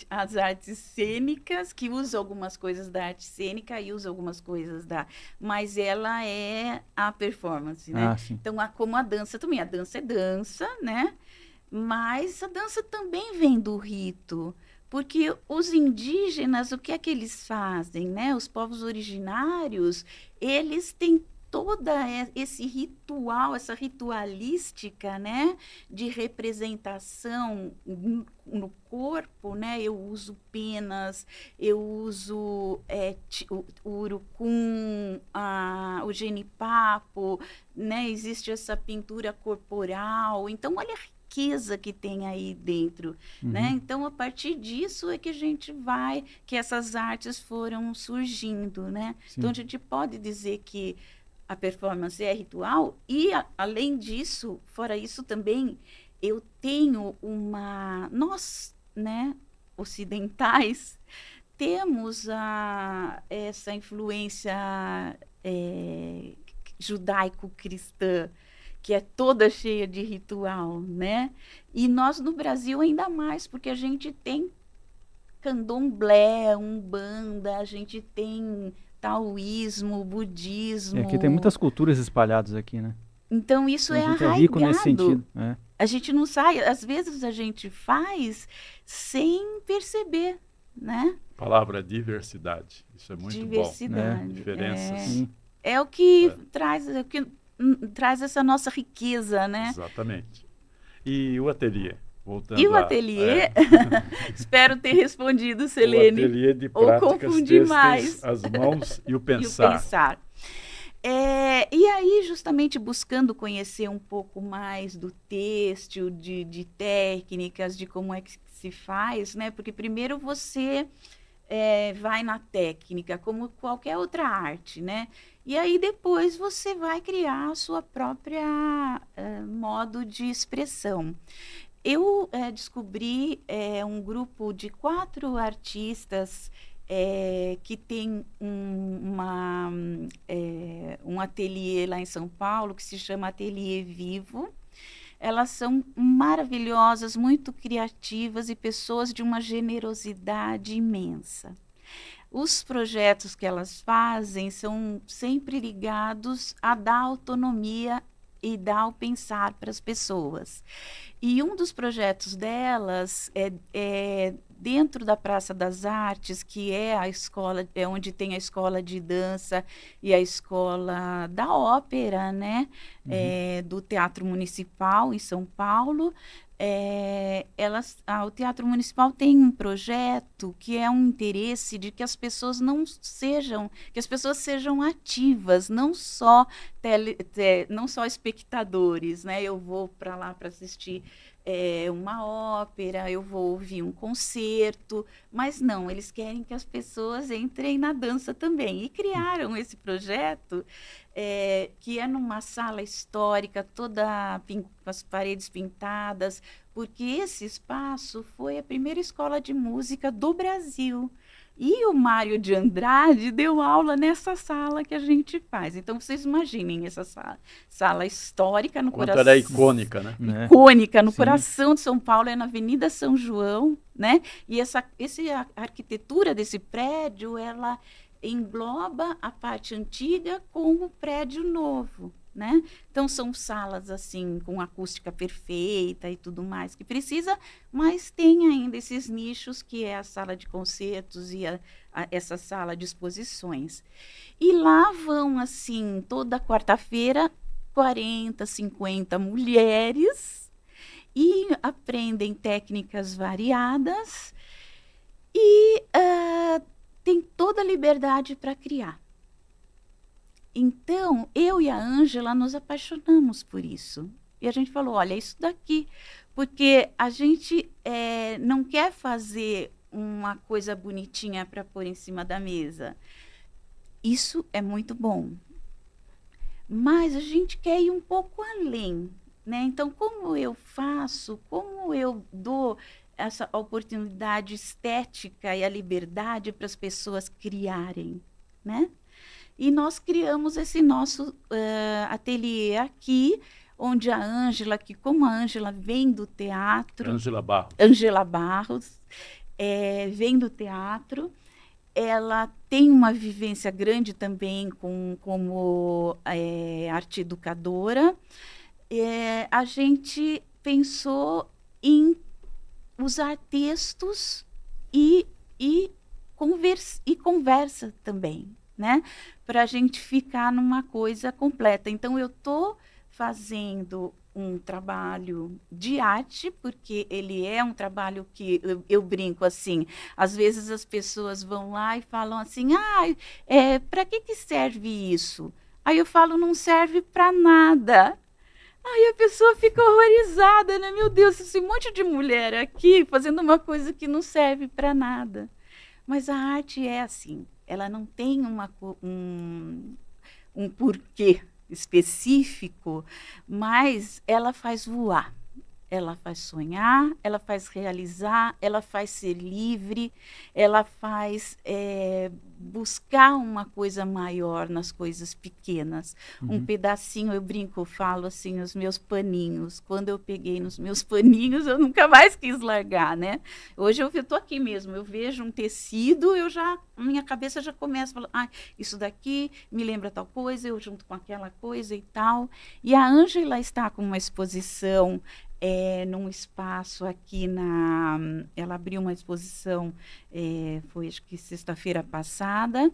as artes cênicas, que usa algumas coisas da arte cênica e usa algumas coisas da... Mas ela é a performance, né? Então, como a dança também. A dança é dança, né? Mas a dança também vem do rito. Porque os indígenas, o que é que eles fazem, né? Os povos originários, eles têm todo esse ritual, essa ritualística, né, de representação no corpo, né? Eu uso penas, eu uso o urucum, o genipapo, né? Existe essa pintura corporal. Então, olha a riqueza que tem aí dentro, né? Então, a partir disso é que a gente que essas artes foram surgindo, né? Sim. Então, a gente pode dizer que a performance é ritual e, além disso, fora isso também, eu tenho nós, né, ocidentais, temos essa influência judaico-cristã, que é toda cheia de ritual, né? E nós no Brasil ainda mais, porque a gente tem candomblé, umbanda, a gente tem taoísmo, budismo.
Aqui tem muitas culturas espalhadas aqui, né?
Então isso é arraigado.
É rico nesse sentido.
A gente não sai, às vezes a gente faz sem perceber, né?
Palavra diversidade, isso é muito
diversidade,
bom. Diferenças.
É o que traz essa nossa riqueza, né?
Exatamente. E o ateliê? Voltando
e o ateliê, espero ter respondido, Selene.
O ateliê de práticas têxteis,
mais.
As mãos e o pensar.
E aí, justamente buscando conhecer um pouco mais do têxtil, de técnicas, de como é que se faz, né? Porque primeiro você vai na técnica, como qualquer outra arte, né? E aí depois você vai criar a sua própria modo de expressão. Eu descobri um grupo de 4 artistas que tem um ateliê lá em São Paulo, que se chama Ateliê Vivo. Elas são maravilhosas, muito criativas e pessoas de uma generosidade imensa. Os projetos que elas fazem são sempre ligados a dar autonomia e dar o pensar para as pessoas. E um dos projetos delas é dentro da Praça das Artes, que é a escola, onde tem a escola de dança e a escola da ópera, né? Do Teatro Municipal em São Paulo. O Teatro Municipal tem um projeto que é um interesse de que as pessoas sejam ativas, não só espectadores, né? Eu vou para lá para assistir uma ópera, eu vou ouvir um concerto, mas não, eles querem que as pessoas entrem na dança também. E criaram esse projeto que é numa sala histórica, toda com as paredes pintadas, porque esse espaço foi a primeira escola de música do Brasil. E o Mário de Andrade deu aula nessa sala que a gente faz. Então, vocês imaginem essa sala histórica no coração...
Era icônica, né?
Icônica, no coração de São Paulo, é na Avenida São João, né? E a arquitetura desse prédio, ela engloba a parte antiga com o prédio novo, né? Então, são salas, assim, com acústica perfeita e tudo mais que precisa, mas tem ainda esses nichos, que é a sala de concertos e essa sala de exposições. E lá vão, assim, toda quarta-feira, 40, 50 mulheres e aprendem técnicas variadas e tem toda a liberdade para criar. Então, eu e a Ângela nos apaixonamos por isso. E a gente falou, olha, isso daqui, porque a gente não quer fazer uma coisa bonitinha para pôr em cima da mesa. Isso é muito bom. Mas a gente quer ir um pouco além, né? Então, como eu faço, como eu dou essa oportunidade estética e a liberdade para as pessoas criarem, né? E nós criamos esse nosso ateliê aqui, onde a Ângela, que como a Ângela vem do teatro... Ângela Barros, vem do teatro, ela tem uma vivência grande também como arte educadora. A gente pensou em usar textos e conversa também, né? Para a gente ficar numa coisa completa. Então, eu estou fazendo um trabalho de arte, porque ele é um trabalho que eu brinco assim, às vezes as pessoas vão lá e falam assim, para que serve isso? Aí eu falo, não serve para nada. Aí a pessoa fica horrorizada, né? Meu Deus, esse monte de mulher aqui fazendo uma coisa que não serve para nada. Mas a arte é assim, ela não tem um porquê específico, mas ela faz voar, ela faz sonhar, ela faz realizar, ela faz ser livre, ela faz buscar uma coisa maior nas coisas pequenas. Um pedacinho, eu brinco, eu falo assim, os meus paninhos. Quando eu peguei nos meus paninhos, eu nunca mais quis largar, né? Hoje eu estou aqui mesmo, eu vejo um tecido, minha cabeça já começa a falar, isso daqui me lembra tal coisa, eu junto com aquela coisa e tal. E a Ângela está com uma exposição num espaço aqui ela abriu uma exposição, foi acho que sexta-feira passada,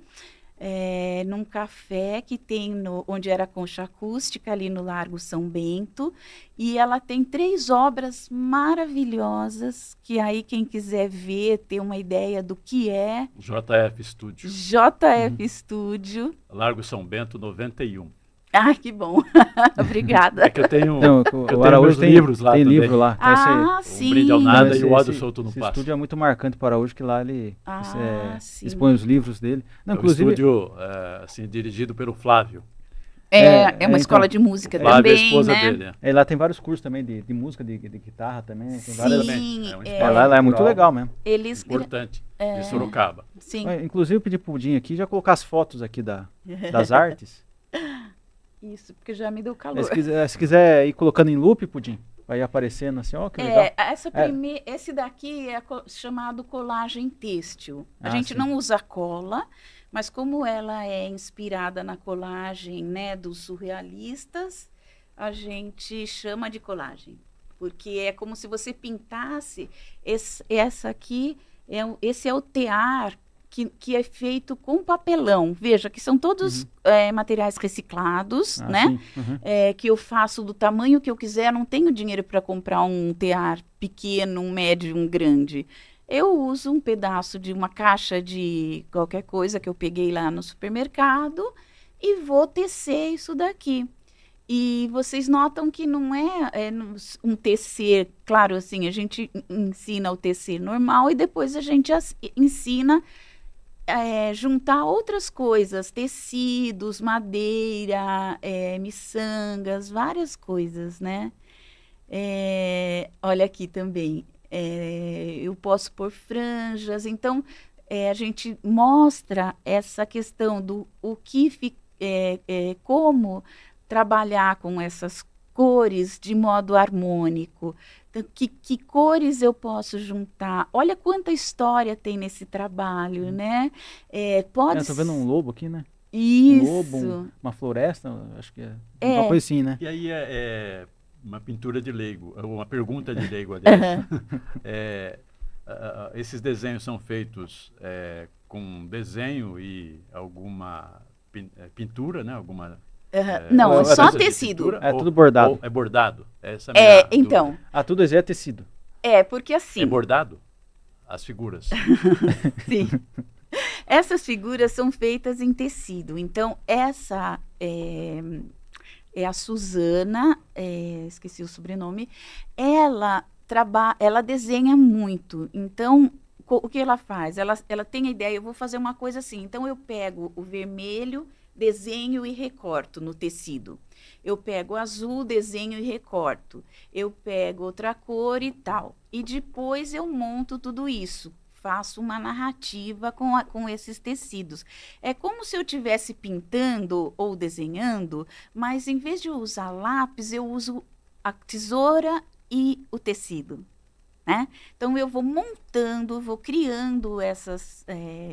num café que tem onde era a Concha Acústica, ali no Largo São Bento, e ela tem 3 obras maravilhosas, que aí quem quiser ver, ter uma ideia do que é.
JF Studio.
JF Studio.
Largo São Bento, 91.
Que bom. Obrigada.
É que eu tenho,
o Araújo tem
livros lá.
Tem livro lá.
Sim.
Um Brinde ao Nada e o Ódio Solto no
Passo. Esse
Passo.
estúdio é muito marcante para o Araújo, que lá ele expõe os livros dele.
Não, inclusive, um estúdio assim, dirigido pelo Flávio.
É uma escola de música também,
a esposa
né?
dele.
Lá tem vários cursos também de música, de guitarra também. Tem várias também.
Lá
é muito legal mesmo.
Importante, de Sorocaba.
Sim.
Inclusive, eu pedi pro Pudim aqui já colocar as fotos aqui das artes.
Isso, porque já me deu calor.
Se quiser ir colocando em loop, Pudim, vai aparecendo assim, que legal.
Esse daqui é chamado colagem têxtil. A gente
sim.
não usa cola, mas como ela é inspirada na colagem, né, dos surrealistas, a gente chama de colagem. Porque é como se você pintasse essa aqui, esse é o tear que é feito com papelão. Veja, que são todos materiais reciclados, né? Que eu faço do tamanho que eu quiser. Não tenho dinheiro para comprar um tear pequeno, um médio, um grande. Eu uso um pedaço de uma caixa de qualquer coisa que eu peguei lá no supermercado e vou tecer isso daqui. E vocês notam que não é um tecer, claro, assim, a gente ensina o tecer normal e depois a gente ensina juntar outras coisas, tecidos, madeira, miçangas, várias coisas, né? Olha aqui também, eu posso pôr franjas, então a gente mostra essa questão do como trabalhar com essas cores de modo harmônico. Então, que cores eu posso juntar? Olha quanta história tem nesse trabalho, né?
Estou vendo um lobo aqui, né? um lobo,
Isso.
uma floresta, acho que é
É.
uma coisa assim, né?
E aí é uma pintura de leigo, uma pergunta de leigo, aliás. Esses desenhos são feitos com desenho e alguma pintura, né? Alguma
Não, é só
coisa de
tecido.
pintura,
É tudo bordado.
ou é bordado? Essa é a minha
Então,
dúvida.
Ah, tudo isso é tecido.
porque assim,
É bordado? As figuras.
sim. Essas figuras são feitas em tecido. Então, essa é a Suzana, esqueci o sobrenome, ela desenha muito. Então, o que ela faz? Ela tem a ideia, eu vou fazer uma coisa assim. Então, eu pego o vermelho, desenho e recorto no tecido. Eu pego o azul, desenho e recorto. Eu pego outra cor e tal. E depois eu monto tudo isso. Faço uma narrativa com esses tecidos. É como se eu estivesse pintando ou desenhando, mas em vez de eu usar lápis, eu uso a tesoura e o tecido. Né? Então, eu vou montando, vou criando essas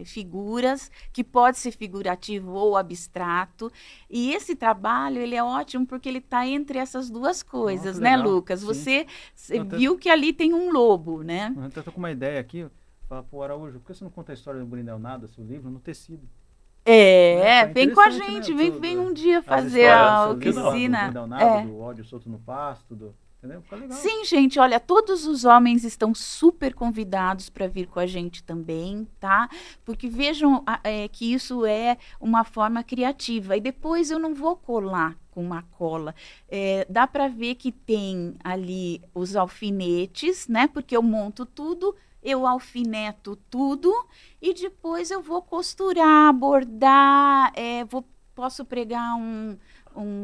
figuras, que pode ser figurativo ou abstrato. E esse trabalho, ele é ótimo porque ele está entre essas duas coisas,
Nossa,
né,
legal.
Lucas?
Sim.
Você
Eu tô-
viu que ali tem um lobo, né?
Eu até tô com uma ideia aqui, falar, pô, Araújo, por que você não conta a história do Brindel Nada, seu livro, no tecido? Tá
Vem com a
interessante,
gente,
né?
vem um dia
As
fazer
histórias
a
do seu livro, do
oficina.
Brindel Nada, do ódio solto no pasto, entendeu? Fica legal.
Sim, gente, olha, todos os homens estão super convidados para vir com a gente também, tá? Porque vejam que isso é uma forma criativa. E depois eu não vou colar com uma cola. Dá para ver que tem ali os alfinetes, né? Porque eu monto tudo, eu alfineto tudo e depois eu vou costurar, bordar, posso pregar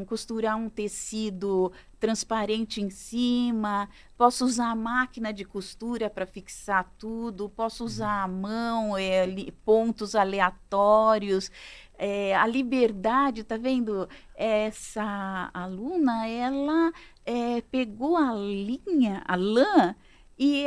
costurar um tecido transparente em cima, posso usar a máquina de costura para fixar tudo, posso usar a mão, pontos aleatórios. A liberdade, tá vendo? Essa aluna, ela pegou a lã, e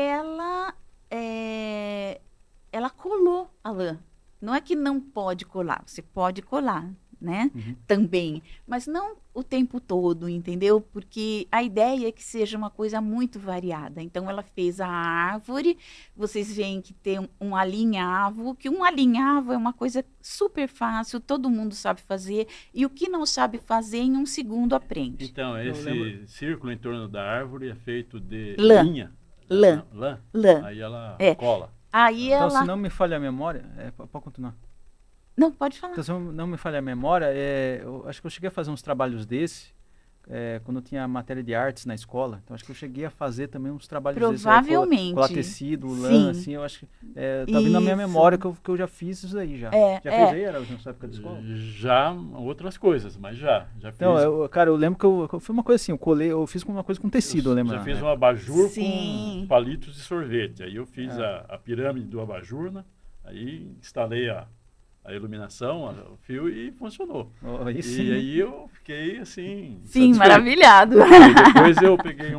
ela colou a lã. Não é que não pode colar, você pode colar, né? Também, mas não o tempo todo, entendeu? Porque a ideia é que seja uma coisa muito variada. Então, ela fez a árvore, vocês veem que tem um alinhavo, que um alinhavo é uma coisa super fácil, todo mundo sabe fazer, e o que não sabe fazer, em um segundo aprende.
Então, esse círculo em torno da árvore é feito de
Lã.
linha?
Lã.
Lã?
Lã.
Aí ela
É.
cola.
Aí
Então,
ela...
se não me falha a memória, pode continuar.
Não, pode falar.
Então, se não me falha a memória, eu acho que eu cheguei a fazer uns trabalhos desse quando eu tinha matéria de artes na escola. Então, acho que eu cheguei a fazer também uns trabalhos
Provavelmente.
colar tecido, lã,
Sim.
assim, eu acho que tá vindo na minha
Isso.
memória que eu já fiz isso aí já. Já fez aí, Araújo, na sua época de escola?
Já outras coisas, mas já fiz.
Então, cara, eu lembro que foi uma coisa assim, eu fiz uma coisa com tecido, eu lembro.
Já fiz
né?
um abajur
Sim.
com palitos de sorvete. Aí eu fiz a pirâmide do abajur, né? Aí instalei a iluminação, o fio, e funcionou.
Aí
E
sim.
aí eu fiquei assim...
Sim,
satisfeito.
maravilhado.
Aí depois eu peguei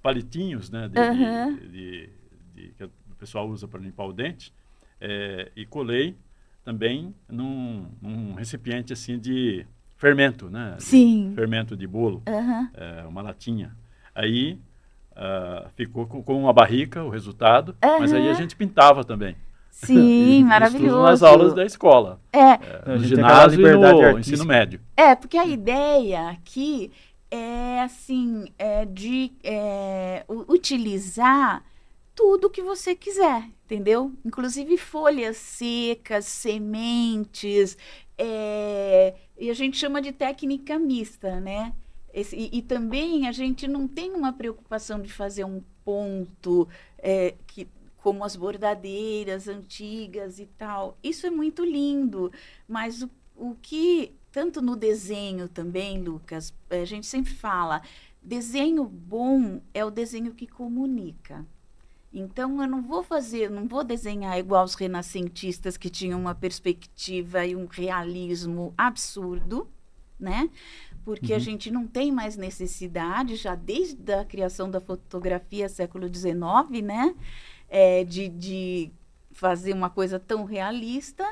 palitinhos, né? Que o pessoal usa para limpar o dente, e colei também num recipiente assim de fermento, né?
Sim.
Fermento de bolo,
Aham.
uma latinha. Aí ficou com uma barrica o resultado, mas aí a gente pintava também.
Sim,
Isso
maravilhoso.
tudo nas aulas da escola,
A
no
gente tem aquela
ginásio e
liberdade
no
artística.
ensino médio.
Porque a ideia aqui é assim, de utilizar tudo que você quiser, entendeu? Inclusive folhas secas, sementes, e a gente chama de técnica mista, né? E também a gente não tem uma preocupação de fazer um ponto como as bordadeiras antigas e tal. Isso é muito lindo, mas o que, tanto no desenho também, Lucas, a gente sempre fala, desenho bom é o desenho que comunica. Então, eu não vou desenhar igual os renascentistas que tinham uma perspectiva e um realismo absurdo, né? Porque a gente não tem mais necessidade, já desde a criação da fotografia, século XIX, né? De fazer uma coisa tão realista.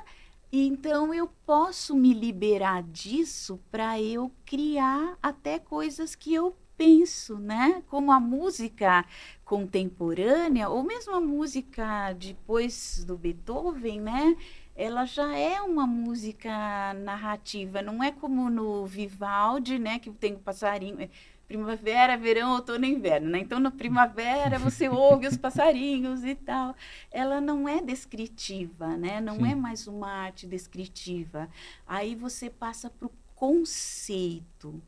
Então eu posso me liberar disso para eu criar até coisas que eu penso, né? Como a música contemporânea, ou mesmo a música depois do Beethoven, né? Ela já é uma música narrativa, não é como no Vivaldi, né? Que tem o passarinho. Primavera, verão, outono e inverno, né? Então, na primavera você ouve os passarinhos e tal. Ela não é descritiva, né? Não
Sim.
é mais uma arte descritiva. Aí você passa para o conceito.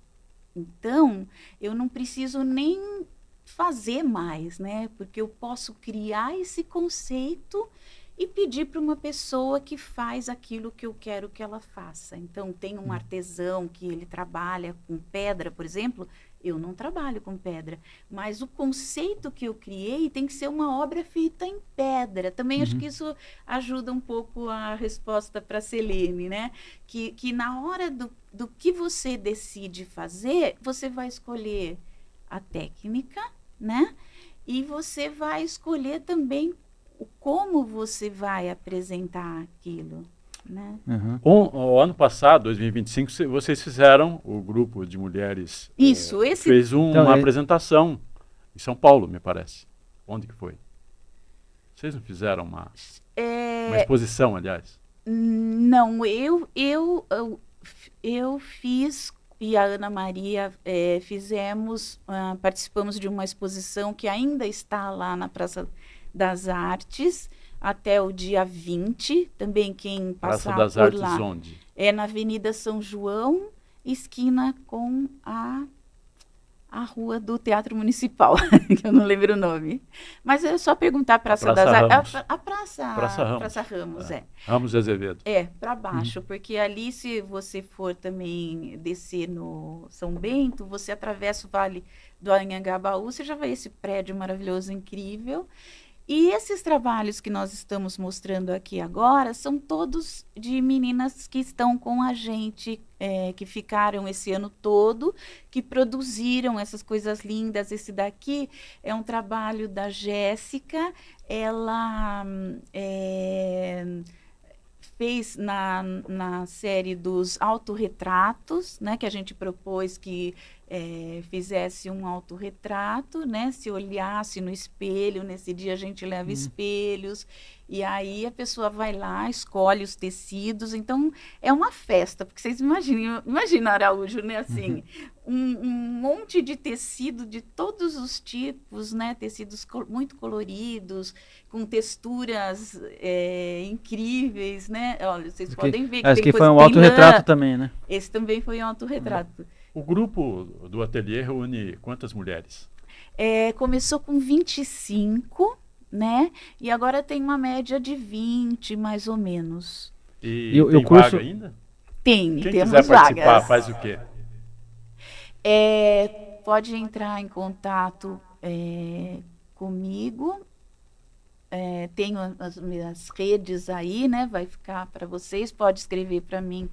Então, eu não preciso nem fazer mais, né? Porque eu posso criar esse conceito e pedir para uma pessoa que faz aquilo que eu quero que ela faça. Então, tem um artesão que ele trabalha com pedra, por exemplo. Eu não trabalho com pedra, mas o conceito que eu criei tem que ser uma obra feita em pedra. Também acho que isso ajuda um pouco a resposta para a Selene, né? Que na hora do que você decide fazer, você vai escolher a técnica, né? E você vai escolher também como você vai apresentar aquilo, né?
O ano passado, 2025, vocês fizeram, o grupo de mulheres
Isso,
fez uma apresentação em São Paulo, me parece. Onde que foi? Vocês não fizeram uma exposição, aliás?
Não, eu fiz e a Ana Maria fizemos, participamos de uma exposição que ainda está lá na Praça das Artes, até o dia 20, também quem passar
Praça das
por
Artes
lá.
onde?
É na Avenida São João, esquina com a rua do Teatro Municipal, que eu não lembro o nome. Mas é só perguntar Praça das Artes. A Praça Ramos,
Ramos de Azevedo.
Para baixo, porque ali, se você for também descer no São Bento, você atravessa o Vale do Anhangabaú, você já vê esse prédio maravilhoso, incrível. E esses trabalhos que nós estamos mostrando aqui agora são todos de meninas que estão com a gente, que ficaram esse ano todo, que produziram essas coisas lindas. Esse daqui é um trabalho da Jéssica, ela fez na série dos autorretratos, né, que a gente propôs que fizesse um autorretrato, né, se olhasse no espelho. Nesse dia a gente leva espelhos, e aí a pessoa vai lá, escolhe os tecidos. Então é uma festa, porque vocês imagina Araújo, né, assim, um monte de tecido de todos os tipos, né, tecidos muito coloridos, com texturas incríveis, né. Olha, vocês podem ver que
esse
tem
foi um autorretrato também, né?
Esse também foi um autorretrato.
O grupo do ateliê reúne quantas mulheres?
Começou com 25, né? E agora tem uma média de 20, mais ou menos.
E tem o curso vaga ainda?
Quem
temos quiser participar, vagas. Faz o quê?
Pode entrar em contato comigo. Tenho as minhas redes aí, né? Vai ficar para vocês. Pode escrever para mim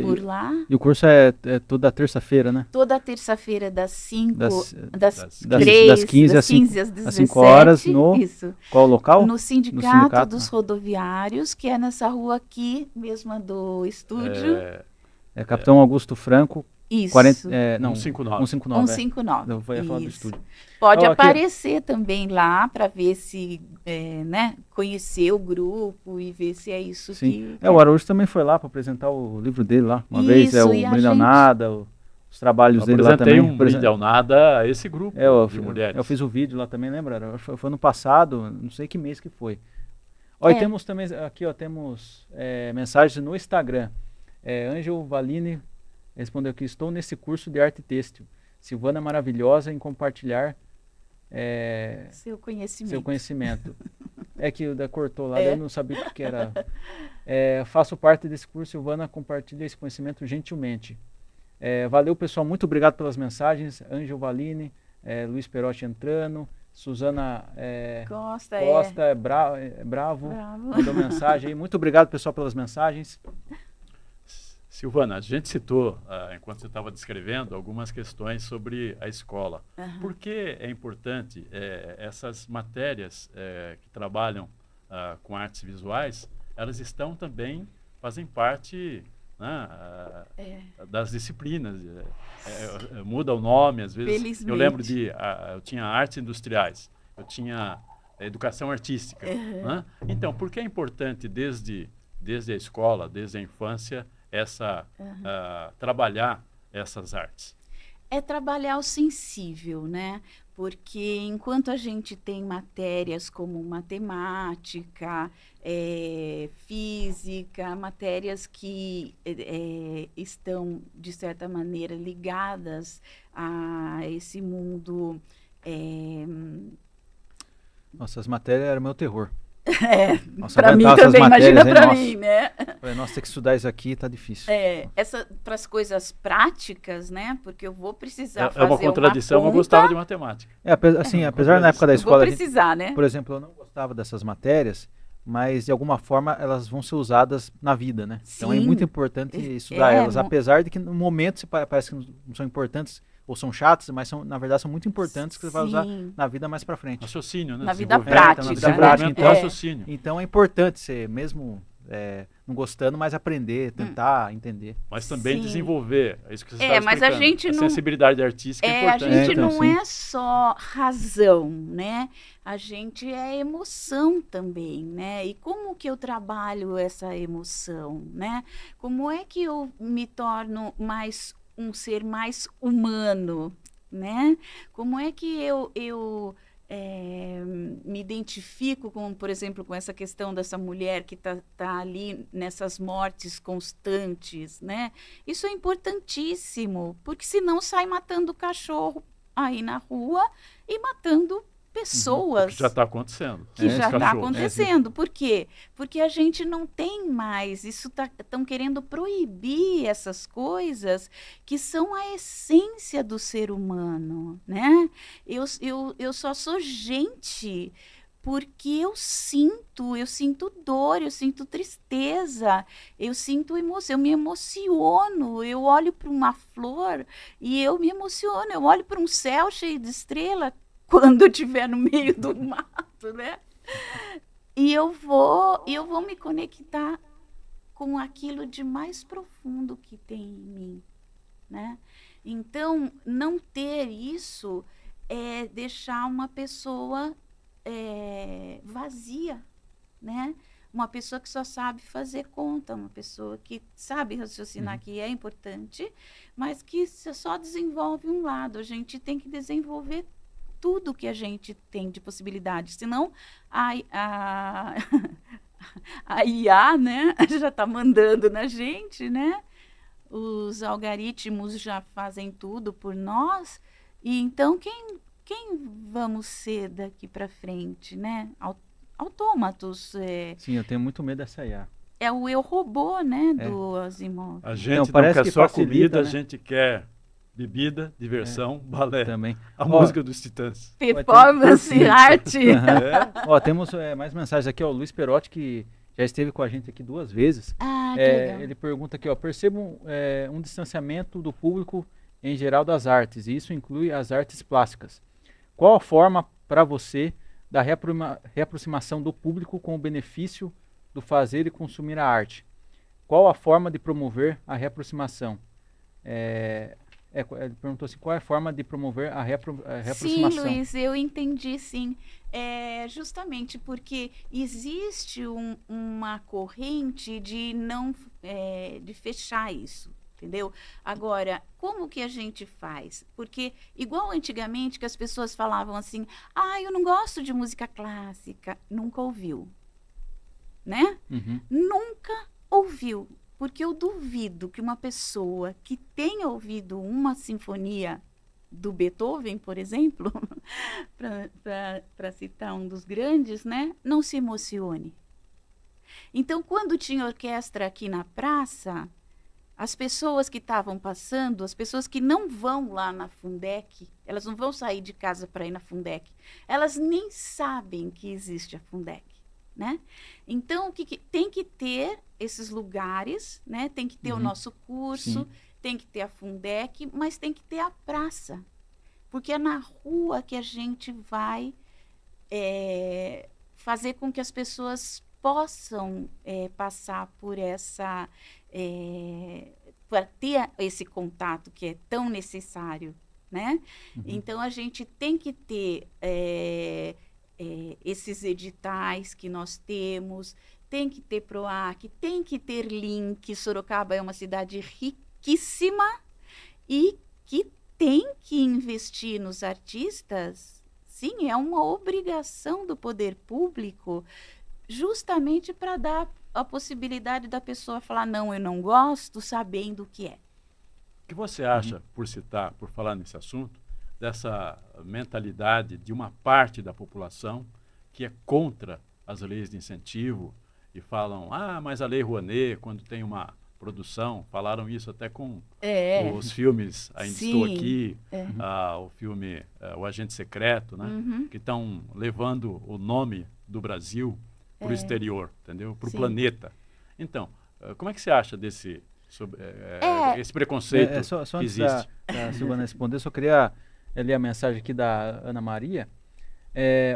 por lá.
E o curso é toda terça-feira, né?
Toda terça-feira, das 5
das 15 às 5 horas no...
Isso.
Qual local?
No Sindicato dos Rodoviários, que é nessa rua aqui, mesma do estúdio.
Capitão Augusto Franco.
Isso.
159.
159.
Eu vou falar do estúdio.
Pode aparecer também lá para ver se, né, conhecer o grupo e ver se é isso.
Sim. O Araújo também foi lá para apresentar o livro dele lá uma vez. O Brinde ao Nada, os trabalhos dele lá também.
Um Brinde ao Nada a esse grupo de mulheres.
Eu fiz o vídeo lá também, lembra? Foi ano passado, não sei que mês que foi. E temos também, aqui temos mensagens no Instagram. Ângelo Valine respondeu aqui: estou nesse curso de arte têxtil. Silvana maravilhosa em compartilhar seu conhecimento. Que o da cortou lá, eu não sabia o que era. Faço parte desse curso, Silvana compartilha esse conhecimento gentilmente. Valeu, pessoal, muito obrigado pelas mensagens. Ângelo Valine, Luiz Perotti entrando, Suzana Costa bravo, mandou mensagem aí. Muito obrigado, pessoal, pelas mensagens.
Silvana, a gente citou, enquanto você estava descrevendo, algumas questões sobre a escola. Por que é importante essas matérias que trabalham com artes visuais, elas estão também fazem parte, né, das disciplinas. Muda o nome, às vezes.
Felizmente.
Eu lembro eu tinha artes industriais, eu tinha educação artística. Né? Então, por que é importante desde a escola, desde a infância, trabalhar essas artes?
É trabalhar o sensível, né? Porque enquanto a gente tem matérias como matemática, física, matérias que estão, de certa maneira, ligadas a esse mundo.
Nossa, as matérias eram meu terror. Nossa,
Para mim
aguentar essas
também, imagina
matérias,
para
hein?
mim, né?
Falei, nossa, ter que estudar isso aqui tá difícil.
Para as coisas práticas, né? Porque eu vou precisar fazer
uma contradição,
uma
eu gostava de matemática.
Apesar na época da escola,
vou precisar, né?
Por exemplo, eu não gostava dessas matérias, mas de alguma forma elas vão ser usadas na vida, né?
Sim.
Então é muito importante estudar elas, apesar de que no momento parece que não são importantes ou são chatas, mas na verdade são muito importantes que você vai usar na vida mais para frente.
Raciocínio, né?
Na vida prática.
Na vida prática,
então, raciocínio.
Então é importante você mesmo não gostando, mas aprender, tentar entender.
Mas também desenvolver, é isso que você está
mas a gente não...
sensibilidade artística é importante.
A gente não é só razão, né? A gente é emoção também, né? E como que eu trabalho essa emoção, né? Como é que eu me torno um ser mais humano, né? Como é que eu me identifico com, por exemplo, com essa questão dessa mulher que tá ali nessas mortes constantes, né? Isso é importantíssimo, porque senão sai matando cachorro aí na rua e matando pessoas.
Que já está acontecendo.
Que já está acontecendo. Por quê? Porque a gente não tem mais. Estão querendo proibir essas coisas que são a essência do ser humano, né? Eu só sou gente porque eu sinto dor, eu sinto tristeza, eu sinto emoção, eu me emociono, eu olho para uma flor e eu me emociono, eu olho para um céu cheio de estrela quando eu estiver no meio do mato, né? E eu vou me conectar com aquilo de mais profundo que tem em mim, né? Então, não ter isso é deixar uma pessoa vazia, né? Uma pessoa que só sabe fazer conta, uma pessoa que sabe raciocinar que é importante, mas que só desenvolve um lado. A gente tem que desenvolver tudo que a gente tem de possibilidade, senão a IA, né, já está mandando na gente, né? Os algoritmos já fazem tudo por nós, e então quem vamos ser daqui para frente, né? Autômatos.
Sim, eu tenho muito medo dessa IA.
É o eu robô, né, do Asimov.
A gente não quer só comida, né? A gente quer bebida, diversão, balé.
Também.
A música dos Titãs.
Performance, arte.
Temos mais mensagens aqui, ó. O Luiz Perotti, que já esteve com a gente aqui 2 vezes.
Que legal.
Ele pergunta aqui, ó. Percebo um distanciamento do público em geral das artes, e isso inclui as artes plásticas. Qual a forma para você da reaproximação do público com o benefício do fazer e consumir a arte? Qual a forma de promover a reaproximação? Ele perguntou assim, qual é a forma de promover a reaproximação?
Sim, Luiz, eu entendi, sim. Justamente porque existe uma corrente de de fechar isso, entendeu? Agora, como que a gente faz? Porque, igual antigamente, que as pessoas falavam assim, eu não gosto de música clássica, nunca ouviu, né?
Uhum.
Nunca ouviu. Porque eu duvido que uma pessoa que tenha ouvido uma sinfonia do Beethoven, por exemplo, para citar um dos grandes, né, não se emocione. Então, quando tinha orquestra aqui na praça, as pessoas que estavam passando, as pessoas que não vão lá na Fundec, elas não vão sair de casa para ir na Fundec, elas nem sabem que existe a Fundec. Né? Então, tem que ter esses lugares, né? Tem que ter o nosso curso, tem que ter a Fundec, mas tem que ter a praça. Porque é na rua que a gente vai fazer com que as pessoas possam passar por para ter esse contato que é tão necessário, né? Então, a gente tem que ter esses editais que nós temos, tem que ter PROAC, tem que ter link. Sorocaba é uma cidade riquíssima e que tem que investir nos artistas. Sim, é uma obrigação do poder público, justamente para dar a possibilidade da pessoa falar, não, eu não gosto, sabendo o que é.
O que você acha, por falar nesse assunto, dessa mentalidade de uma parte da população que é contra as leis de incentivo e falam, mas a Lei Rouanet, quando tem uma produção, falaram isso até com os filmes, Ainda Estou Aqui, o filme O Agente Secreto, né? Que estão levando o nome do Brasil para o exterior, entendeu? Para o planeta. Então, como é que você acha desse esse preconceito
só
que
antes
existe?
da Silvana responder, eu só queria ler a mensagem aqui da Ana Maria.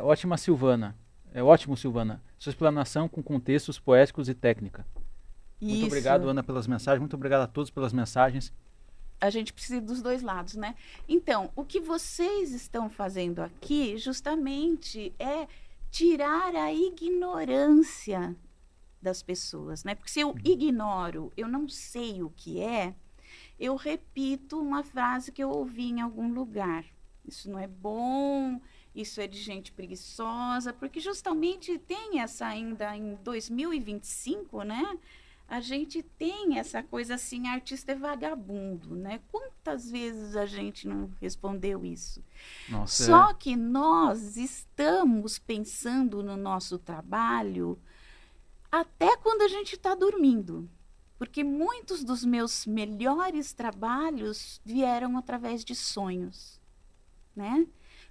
Ótimo, Silvana. Sua explanação com contextos poéticos e técnica. Muito obrigado, Ana, pelas mensagens. Muito obrigado a todos pelas mensagens.
A gente precisa dos dois lados, né? Então, o que vocês estão fazendo aqui, justamente, é tirar a ignorância das pessoas, né? Porque se eu ignoro, eu não sei o que é, eu repito uma frase que eu ouvi em algum lugar. Isso não é bom, isso é de gente preguiçosa, porque justamente tem essa ainda em 2025, né? A gente tem essa coisa assim, artista é vagabundo, né? Quantas vezes a gente não respondeu isso?
Nossa,
Só que nós estamos pensando no nosso trabalho até quando a gente está dormindo. Porque muitos dos meus melhores trabalhos vieram através de sonhos, né?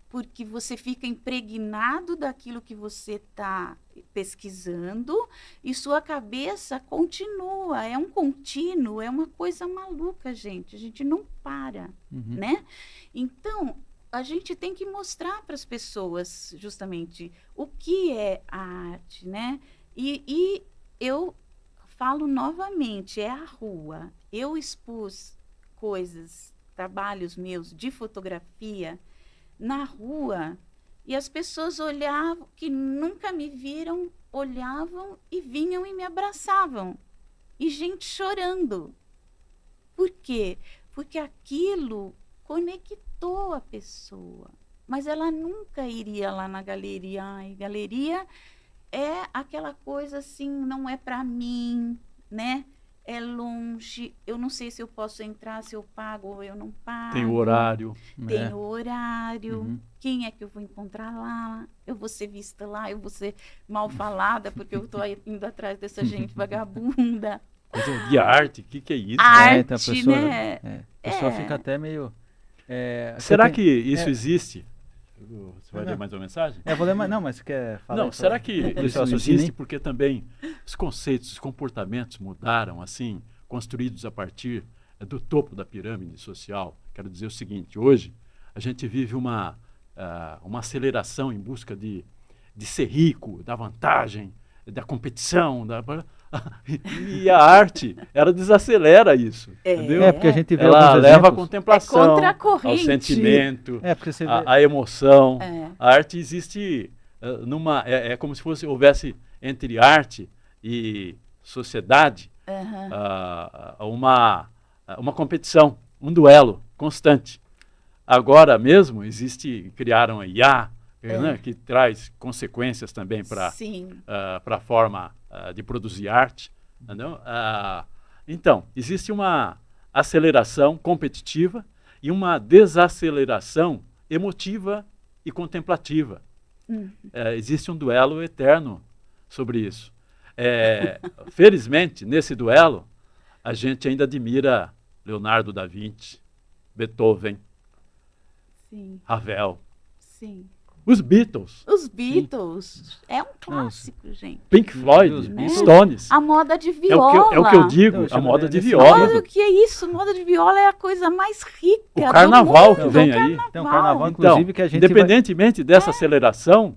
Porque você fica impregnado daquilo que você está pesquisando e sua cabeça continua, é um contínuo, é uma coisa maluca, gente. A gente não para, né? Então, a gente tem que mostrar para as pessoas, justamente, o que é a arte, né? E eu falo novamente, é a rua. Eu expus coisas, trabalhos meus de fotografia na rua, e as pessoas olhavam, que nunca me viram, olhavam e vinham e me abraçavam. E gente chorando. Por quê? Porque aquilo conectou a pessoa. Mas ela nunca iria lá na galeria. Ai, galeria é aquela coisa assim, não é para mim, né? É longe, eu não sei se eu posso entrar, se eu pago ou eu não pago.
Tem o horário.
Tem o horário. Quem é que eu vou encontrar lá? Eu vou ser vista lá, eu vou ser mal falada porque eu estou indo atrás dessa gente vagabunda.
De arte, o que é isso?
Arte,
então a pessoa,
né?
A pessoa fica até meio...
Será que isso existe? Você vai ler mais uma mensagem?
Vou ler mais. Não, mas você quer falar?
Não, será que isso
raciocínio?
existe porque também os conceitos, os comportamentos mudaram, assim, construídos a partir do topo da pirâmide social? Quero dizer o seguinte, hoje a gente vive uma aceleração em busca de ser rico, da vantagem, da competição, e a arte, ela desacelera isso, entendeu?
Porque a gente vê
ela
alguns
leva a
exemplos.
contemplação,
contracorrente.
ao sentimento,
Porque você vê...
a emoção.
É.
A arte existe é como se houvesse entre arte e sociedade uma competição, um duelo constante. Agora mesmo criaram a IA, né, que traz consequências também para a forma de produzir arte. Entendeu? Então, existe uma aceleração competitiva e uma desaceleração emotiva e contemplativa. Existe um duelo eterno sobre isso. Felizmente, nesse duelo, a gente ainda admira Leonardo da Vinci, Beethoven, Ravel.
Sim.
Os Beatles.
Os Beatles. É um clássico, gente.
Pink Floyd,
né?
Stones.
A moda de viola.
É o que eu digo, a moda de viola.
Olha o que é isso, moda de viola é a coisa mais rica
o carnaval
do mundo.
que vem aí.
Tem um carnaval, inclusive, que a gente
independentemente dessa aceleração,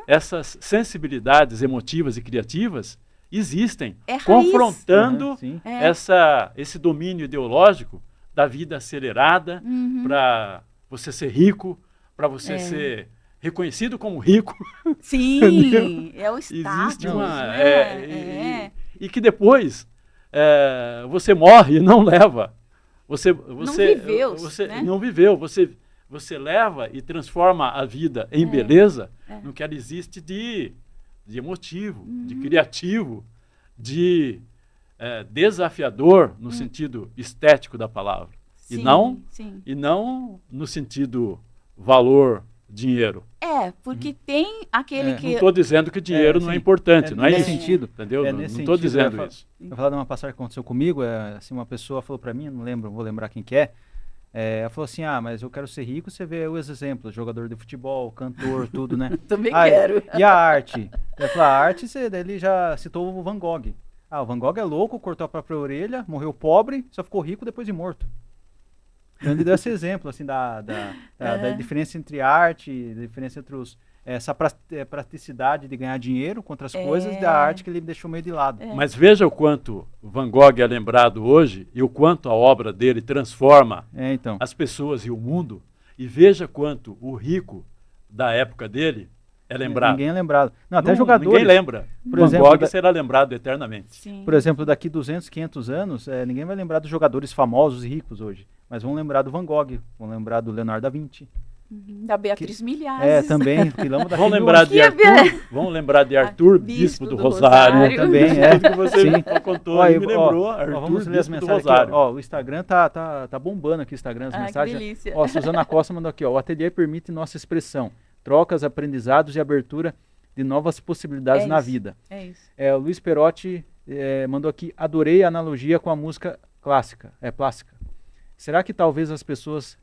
essas sensibilidades emotivas e criativas existem,
É raiz.
confrontando
Sim.
esse domínio ideológico da vida acelerada para você ser rico, para você ser reconhecido como rico.
Sim, é o status,
Existe uma...
né?
E que depois você morre e não leva. Você
viveu,
você
né?
não viveu. Você leva e transforma a vida em beleza no que ela existe de emotivo, de criativo, de desafiador no sentido estético da palavra.
Sim, sim.
E não no sentido valor, dinheiro.
Porque tem aquele que...
Não estou dizendo que dinheiro não é
sim.
importante, não é
nesse
isso.
sentido.
Entendeu? Não
Nesse
estou
sentido,
dizendo isso.
Eu vou falar de uma passagem que aconteceu comigo. Assim, uma pessoa falou para mim, não lembro, vou lembrar quem que é. Ela falou assim, mas eu quero ser rico. Você vê os exemplos, jogador de futebol, cantor, tudo, né?
Também quero.
E a arte? Ele falou, a arte, ele já citou o Van Gogh. O Van Gogh é louco, cortou a própria orelha, morreu pobre, só ficou rico depois de morto. Então ele deu esse exemplo, assim, da diferença entre arte, da diferença entre essa praticidade de ganhar dinheiro com outras coisas e da arte que ele deixou meio de lado.
Mas veja o quanto Van Gogh é lembrado hoje e o quanto a obra dele transforma
Então.
as pessoas e o mundo. E veja quanto o rico da época dele é lembrado.
Ninguém é lembrado. Não, até jogadores.
Ninguém lembra.
Por
Van
exemplo,
Gogh será lembrado eternamente.
Sim.
Por exemplo, daqui 200, 500 anos, ninguém vai lembrar dos jogadores famosos e ricos hoje. Mas vão lembrar do Van Gogh, vão lembrar do Leonardo da Vinci.
Da Beatriz Milhares.
Também. Quilombo da
Vão lembrar de Arthur, vão lembrar de Arthur, bispo do Rosário.
Também,
Tudo que você contou aí me lembrou. Arthur,
vamos ler as
bispo do
mensagens
Rosário.
aqui. O Instagram tá bombando aqui, o Instagram, as mensagens.
Que delícia.
Suzana Costa mandou aqui, o ateliê permite nossa expressão, trocas, aprendizados e abertura de novas possibilidades na vida.
É isso.
O Luiz Perotti mandou aqui, adorei a analogia com a música plástica. Será que talvez as pessoas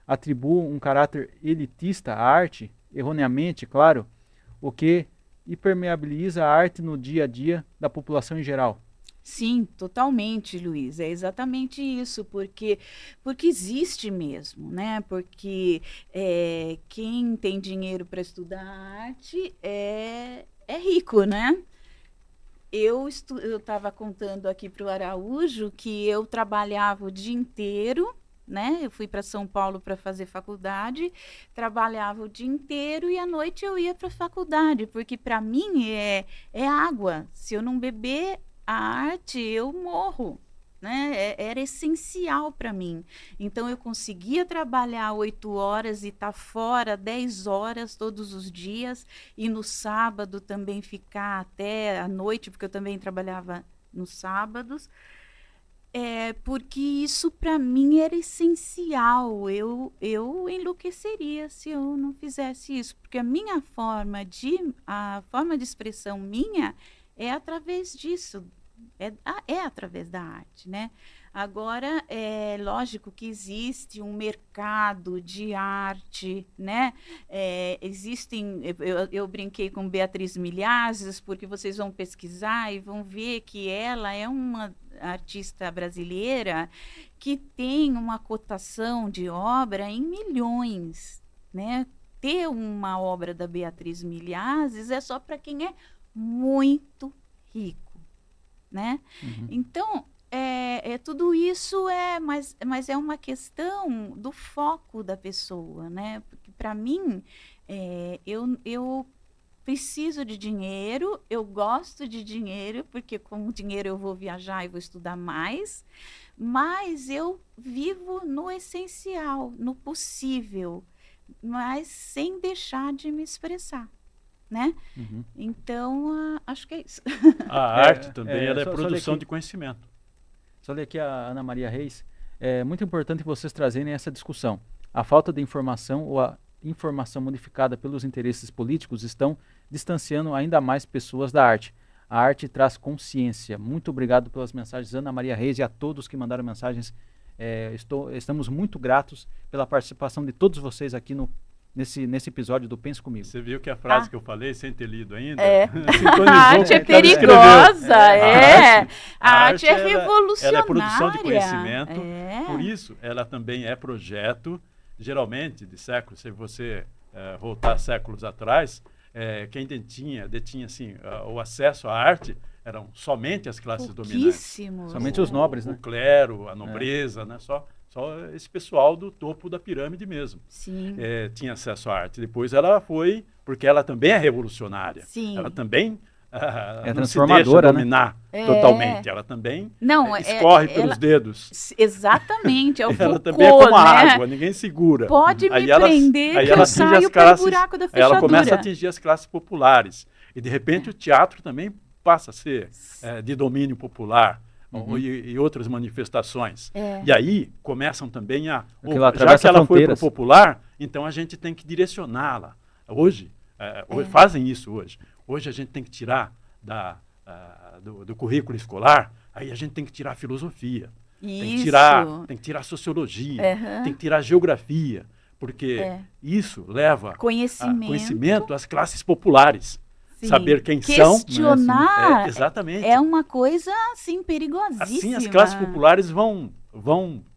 atribuam um caráter elitista à arte, erroneamente, claro, o que impermeabiliza a arte no dia a dia da população em geral?
Sim, totalmente, Luiz. É exatamente isso, porque existe mesmo, né? Porque quem tem dinheiro para estudar arte é rico, né? Eu estava contando aqui para o Araújo que eu trabalhava o dia inteiro, né? Eu fui para São Paulo para fazer faculdade, trabalhava o dia inteiro e à noite eu ia para a faculdade, porque para mim é água. Se eu não beber a arte, eu morro, né? Era essencial para mim. Então eu conseguia trabalhar 8 horas e estar fora 10 horas todos os dias, e no sábado também ficar até a noite, porque eu também trabalhava nos sábados. Porque isso para mim era essencial. Eu enlouqueceria se eu não fizesse isso, porque a forma de expressão minha é através disso, é através da arte, né? Agora, é lógico que existe um mercado de arte, né? Eu brinquei com Beatriz Milhares, porque vocês vão pesquisar e vão ver que ela é uma artista brasileira que tem uma cotação de obra em milhões, né? Ter uma obra da Beatriz Milhares é só para quem é muito rico, né? Uhum. Então, tudo isso mas é uma questão do foco da pessoa, né? Porque para mim, eu preciso de dinheiro, eu gosto de dinheiro, porque com o dinheiro eu vou viajar e vou estudar mais, mas eu vivo no essencial, no possível, mas sem deixar de me expressar, né? Uhum. Então, acho que é isso.
A arte também ela é produção de conhecimento.
Só ler aqui a Ana Maria Reis. É muito importante vocês trazerem essa discussão. A falta de informação ou a informação modificada pelos interesses políticos estão distanciando ainda mais pessoas da arte. A arte traz consciência. Muito obrigado pelas mensagens, Ana Maria Reis, e a todos que mandaram mensagens. Estamos muito gratos pela participação de todos vocês aqui nesse episódio do Pense Comigo.
Você viu que a frase que eu falei, sem ter lido ainda?
A arte é perigosa, A arte é revolucionária.
Ela é produção de conhecimento, por isso ela também é projeto, geralmente de séculos, se você voltar séculos atrás, quem detinha assim, o acesso à arte eram somente as classes dominantes.
Pouquíssimos.
Somente os nobres,
O
né?
clero, a nobreza, né? Só esse pessoal do topo da pirâmide mesmo.
Sim.
Tinha acesso à arte. Depois ela foi, porque ela também é revolucionária.
Sim.
Ela também
É
não se
transformadora,
deixa dominar totalmente. Ela também escorre pelos dedos.
Exatamente, é o
Ela
Foucault,
também é como a
né?
água, ninguém segura.
Pode me
ela-
prender
aí
que
ela
eu
atinge
saio
as
pelo
classes-
buraco da
Aí
fechadura.
ela começa a atingir as classes populares. E, de repente, o teatro também passa a ser de domínio popular. E outras manifestações. E aí começam também
Porque ela
já que
atravessa
ela foi para o
fronteiras.
popular, então a gente tem que direcioná-la. Hoje, fazem isso hoje. Hoje a gente tem que tirar do currículo escolar, aí a gente tem que tirar a filosofia. Tem que tirar a sociologia, tem que tirar a geografia, porque isso leva a conhecimento às classes populares.
Sim.
Saber quem são.
Questionar
Exatamente.
é uma coisa, assim, perigosíssima.
Assim, as classes populares vão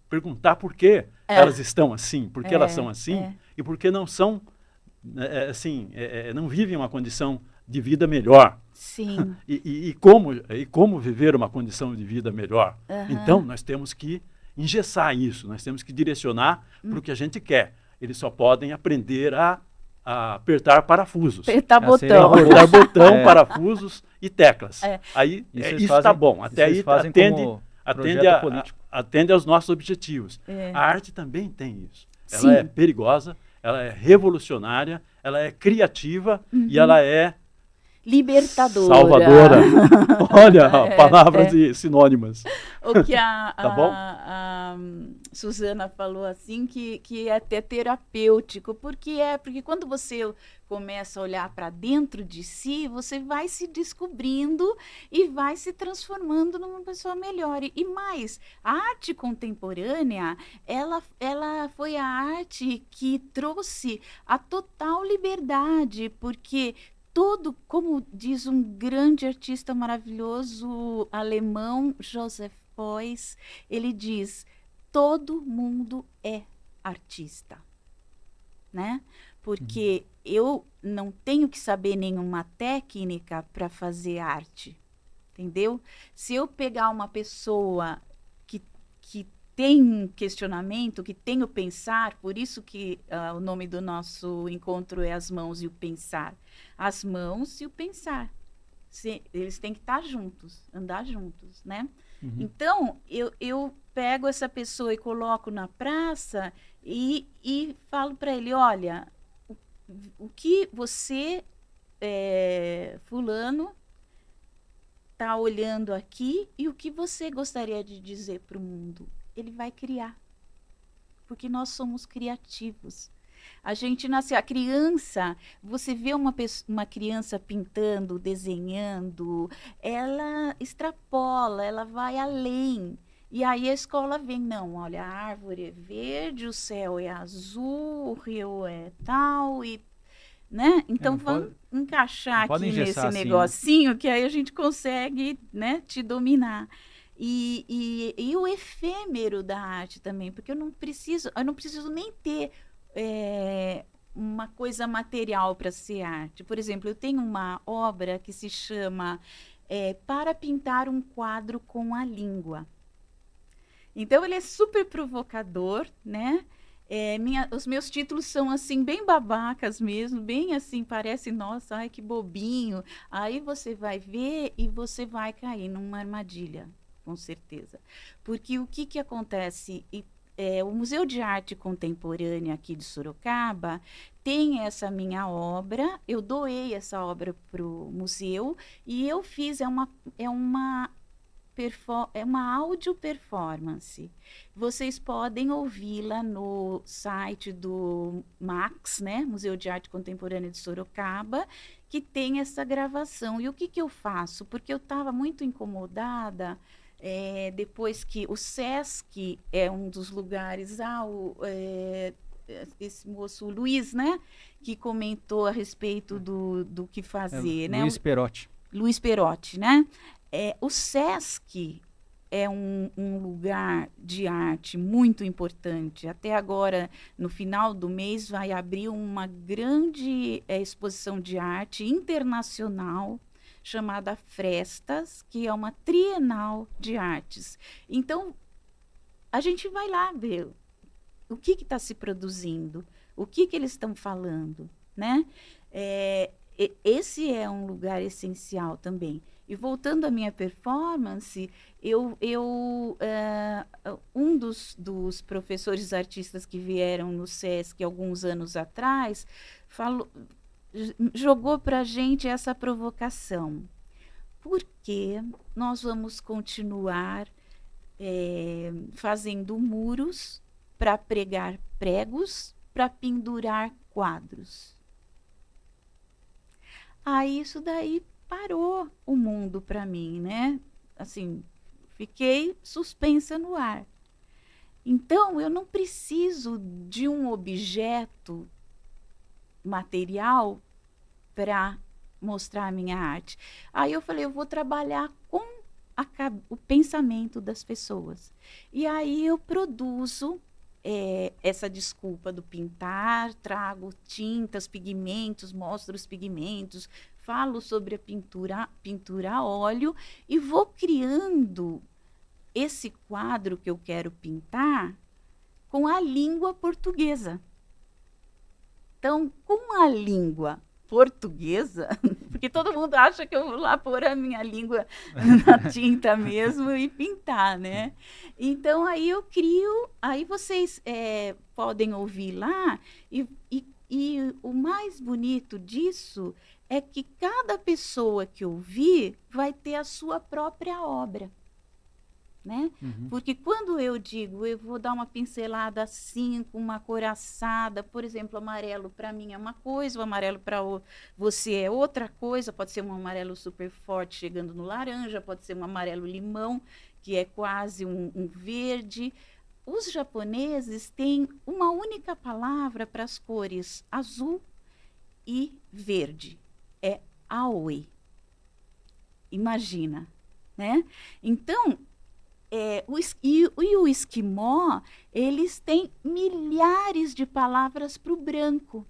perguntar por que elas estão assim, por que elas são assim, e por que não são, não vivem uma condição de vida melhor.
Sim.
E como viver uma condição de vida melhor. Então, nós temos que engessar isso, nós temos que direcionar para o que a gente quer. Eles só podem aprender a apertar parafusos.
Apertar botão.
Apertar botão, parafusos e teclas. Aí isso está bom. Até aí atende aos nossos objetivos. A arte também tem isso. Ela é perigosa, ela é revolucionária, ela é criativa e ela é
libertadora.
Salvadora. Olha, palavras sinônimas.
O que
Tá bom?
a Suzana falou assim, que é até terapêutico, porque quando você começa a olhar para dentro de si, você vai se descobrindo e vai se transformando numa pessoa melhor. E mais, a arte contemporânea, ela foi a arte que trouxe a total liberdade, porque como diz um grande artista maravilhoso alemão, Joseph Beuys, ele diz: todo mundo é artista, né? Porque eu não tenho que saber nenhuma técnica para fazer arte, entendeu? Se eu pegar uma pessoa que tem um questionamento, que tem o pensar, por isso que o nome do nosso encontro é As Mãos e o Pensar. As mãos e o pensar. Eles têm que estar juntos, andar juntos, né? Então, eu pego essa pessoa e coloco na praça e falo para ele, olha, o que você, fulano, está olhando aqui e o que você gostaria de dizer para o mundo? Ele vai criar, porque nós somos criativos. A gente nasce, a criança, você vê uma criança pintando, desenhando, ela extrapola, ela vai além. E aí a escola vem, não, olha, a árvore é verde, o céu é azul, o rio é tal, né? Então vamos encaixar aqui nesse negocinho, que aí a gente consegue, né, te dominar. E o efêmero da arte também, porque eu não preciso nem ter uma coisa material para ser arte. Por exemplo, eu tenho uma obra que se chama Para Pintar um Quadro com a Língua. Então, ele é super provocador, né? Os meus títulos são, assim, bem babacas mesmo, bem assim, parece, nossa, ai, que bobinho. Aí você vai ver e você vai cair numa armadilha, com certeza. Porque o que acontece? O Museu de Arte Contemporânea aqui de Sorocaba tem essa minha obra, eu doei essa obra para o museu e eu fiz, é uma áudio performance. Vocês podem ouvi-la no site do MAX, né? Museu de Arte Contemporânea de Sorocaba, que tem essa gravação. E o que eu faço? Porque eu estava muito incomodada, depois que o SESC é um dos lugares, esse moço o Luiz, né? Que comentou a respeito do que fazer, né?
Luiz Perotti.
Luiz Perotti, né? O SESC é um lugar de arte muito importante. Até agora, no final do mês, vai abrir uma grande exposição de arte internacional chamada Frestas, que é uma trienal de artes. Então, a gente vai lá ver o que está se produzindo, o que eles estão falando, né? Esse é um lugar essencial também. E voltando à minha performance, um dos professores artistas que vieram no SESC alguns anos atrás jogou para a gente essa provocação. Por que nós vamos continuar fazendo muros para pregar pregos, para pendurar quadros? Aí isso daí parou o mundo para mim, né? Assim, fiquei suspensa no ar. Então, eu não preciso de um objeto material para mostrar a minha arte. Aí eu falei, eu vou trabalhar com o pensamento das pessoas. E aí eu produzo essa desculpa do pintar, trago tintas, pigmentos, mostro os pigmentos, falo sobre a pintura a óleo e vou criando esse quadro que eu quero pintar com a língua portuguesa. Então, com a língua portuguesa, porque todo mundo acha que eu vou lá pôr a minha língua na tinta mesmo e pintar, né? Então, aí eu crio, aí vocês podem ouvir lá, e o mais bonito disso é que cada pessoa que ouvir vai ter a sua própria obra, né? Porque quando eu digo, eu vou dar uma pincelada assim, com uma cor assada, por exemplo, amarelo para mim é uma coisa, o amarelo para você é outra coisa, pode ser um amarelo super forte chegando no laranja, pode ser um amarelo limão, que é quase um verde. Os japoneses têm uma única palavra para as cores azul e verde, é aoi. Imagina, né? Então, o esquimó, eles têm milhares de palavras para o branco,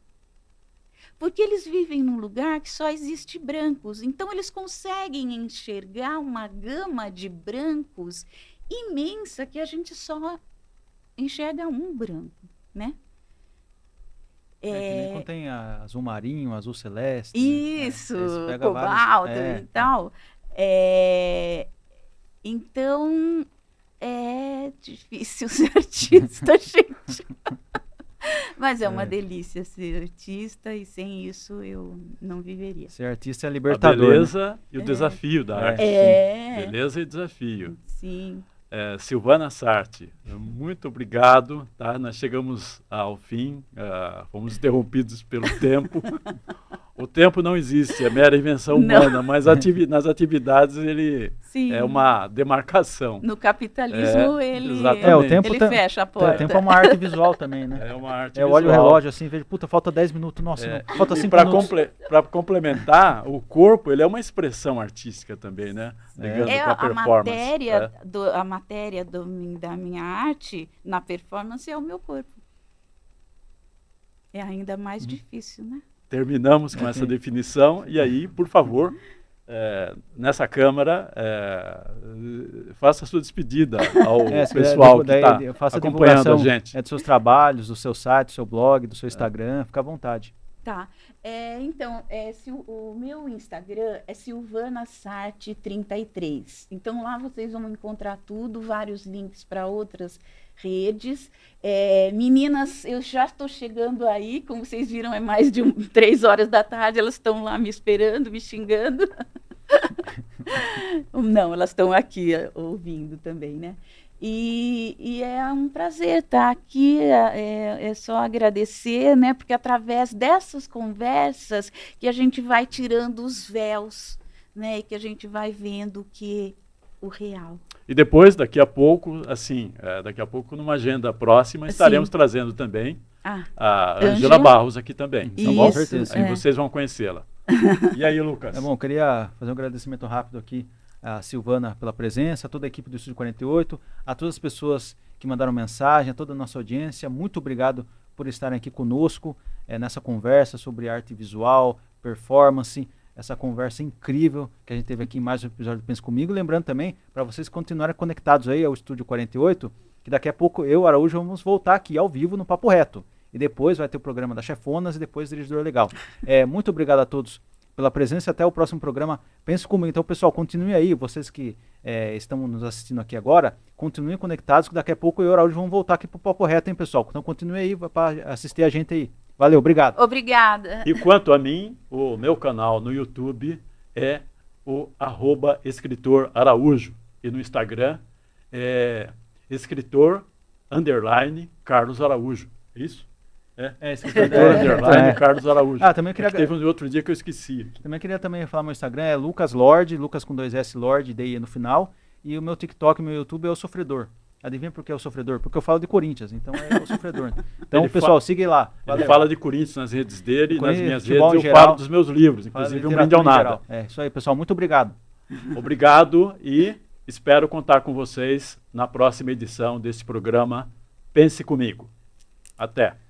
porque eles vivem num lugar que só existe brancos. Então, eles conseguem enxergar uma gama de brancos imensa que a gente só enxerga um branco, né?
Que nem quando tem azul marinho, azul celeste.
Isso,
né?
cobalto e tal. Então, é difícil ser artista, gente. Mas é uma delícia ser artista e sem isso eu não viveria.
Ser artista é libertador.
A beleza, né? E o desafio da arte. Beleza e desafio.
Sim.
Silvana Sarti, muito obrigado. Tá? Nós chegamos ao fim, fomos interrompidos pelo tempo. O tempo não existe, é mera invenção humana, mas nas atividades ele é uma demarcação.
No capitalismo ele fecha a porta.
O tempo é uma arte visual também, né?
É uma arte
visual. Eu olho o relógio assim, vejo, puta, falta 10 minutos, nossa, não, falta 5 minutos.
Para complementar, o corpo ele é uma expressão artística também, né? Ligando com a performance.
A matéria da minha arte na performance é o meu corpo. É ainda mais difícil, né?
Terminamos com essa definição e aí, por favor, nessa câmara, faça a sua despedida ao pessoal que está acompanhando a gente.
Dos seus trabalhos, do seu site, do seu blog, do seu Instagram, fica à vontade.
Tá. Então, o meu Instagram é silvanasarte33. Então, lá vocês vão encontrar tudo, vários links para outras redes. Meninas, eu já estou chegando aí, como vocês viram, é mais de 3 horas da tarde, elas estão lá me esperando, me xingando. Não, elas estão aqui ouvindo também, né? E é um prazer estar aqui, é só agradecer, né? Porque através dessas conversas que a gente vai tirando os véus, né? E que a gente vai vendo o real.
E depois, daqui a pouco, numa agenda próxima, estaremos trazendo também a Ângela Barros aqui também, tá bom? Aí vocês vão conhecê-la. E aí, Lucas?
Bom, eu queria fazer um agradecimento rápido aqui a Silvana pela presença, a toda a equipe do Estúdio 48, a todas as pessoas que mandaram mensagem, a toda a nossa audiência. Muito obrigado por estarem aqui conosco nessa conversa sobre arte visual, performance, essa conversa incrível que a gente teve aqui em mais um episódio do Pense Comigo. Lembrando também, para vocês continuarem conectados aí ao Estúdio 48, que daqui a pouco eu, Araújo, vamos voltar aqui ao vivo no Papo Reto. E depois vai ter o programa das Chefonas e depois Dirigidor Legal. Muito obrigado a todos pela presença e até o próximo programa Pense Comigo. Então, pessoal, continue aí, vocês que estão nos assistindo aqui agora, continuem conectados, que daqui a pouco eu e o Araújo vamos voltar aqui pro Papo Reto, hein, pessoal? Então, continue aí para assistir a gente aí. Valeu, obrigado.
Obrigada.
E quanto a mim, o meu canal no YouTube é o @escritor Araújo. E no Instagram é escritor_Carlos Araújo. É isso? Escritor Carlos Araújo.
Também queria...
Teve um outro dia que eu esqueci.
Também queria falar meu Instagram, é Lucas Lorde, Lucas com 2S Lorde, DI no final. E o meu TikTok, meu YouTube é o Sofredor. Adivinha por que é o Sofredor? Porque eu falo de Corinthians, então é o Sofredor. Então, pessoal, siga aí lá.
Ele fala de Corinthians nas redes dele, nas minhas redes eu
geral,
falo dos meus livros, inclusive Um Brinde ao Nada.
Isso aí, pessoal, muito obrigado.
Obrigado e espero contar com vocês na próxima edição desse programa Pense Comigo. Até!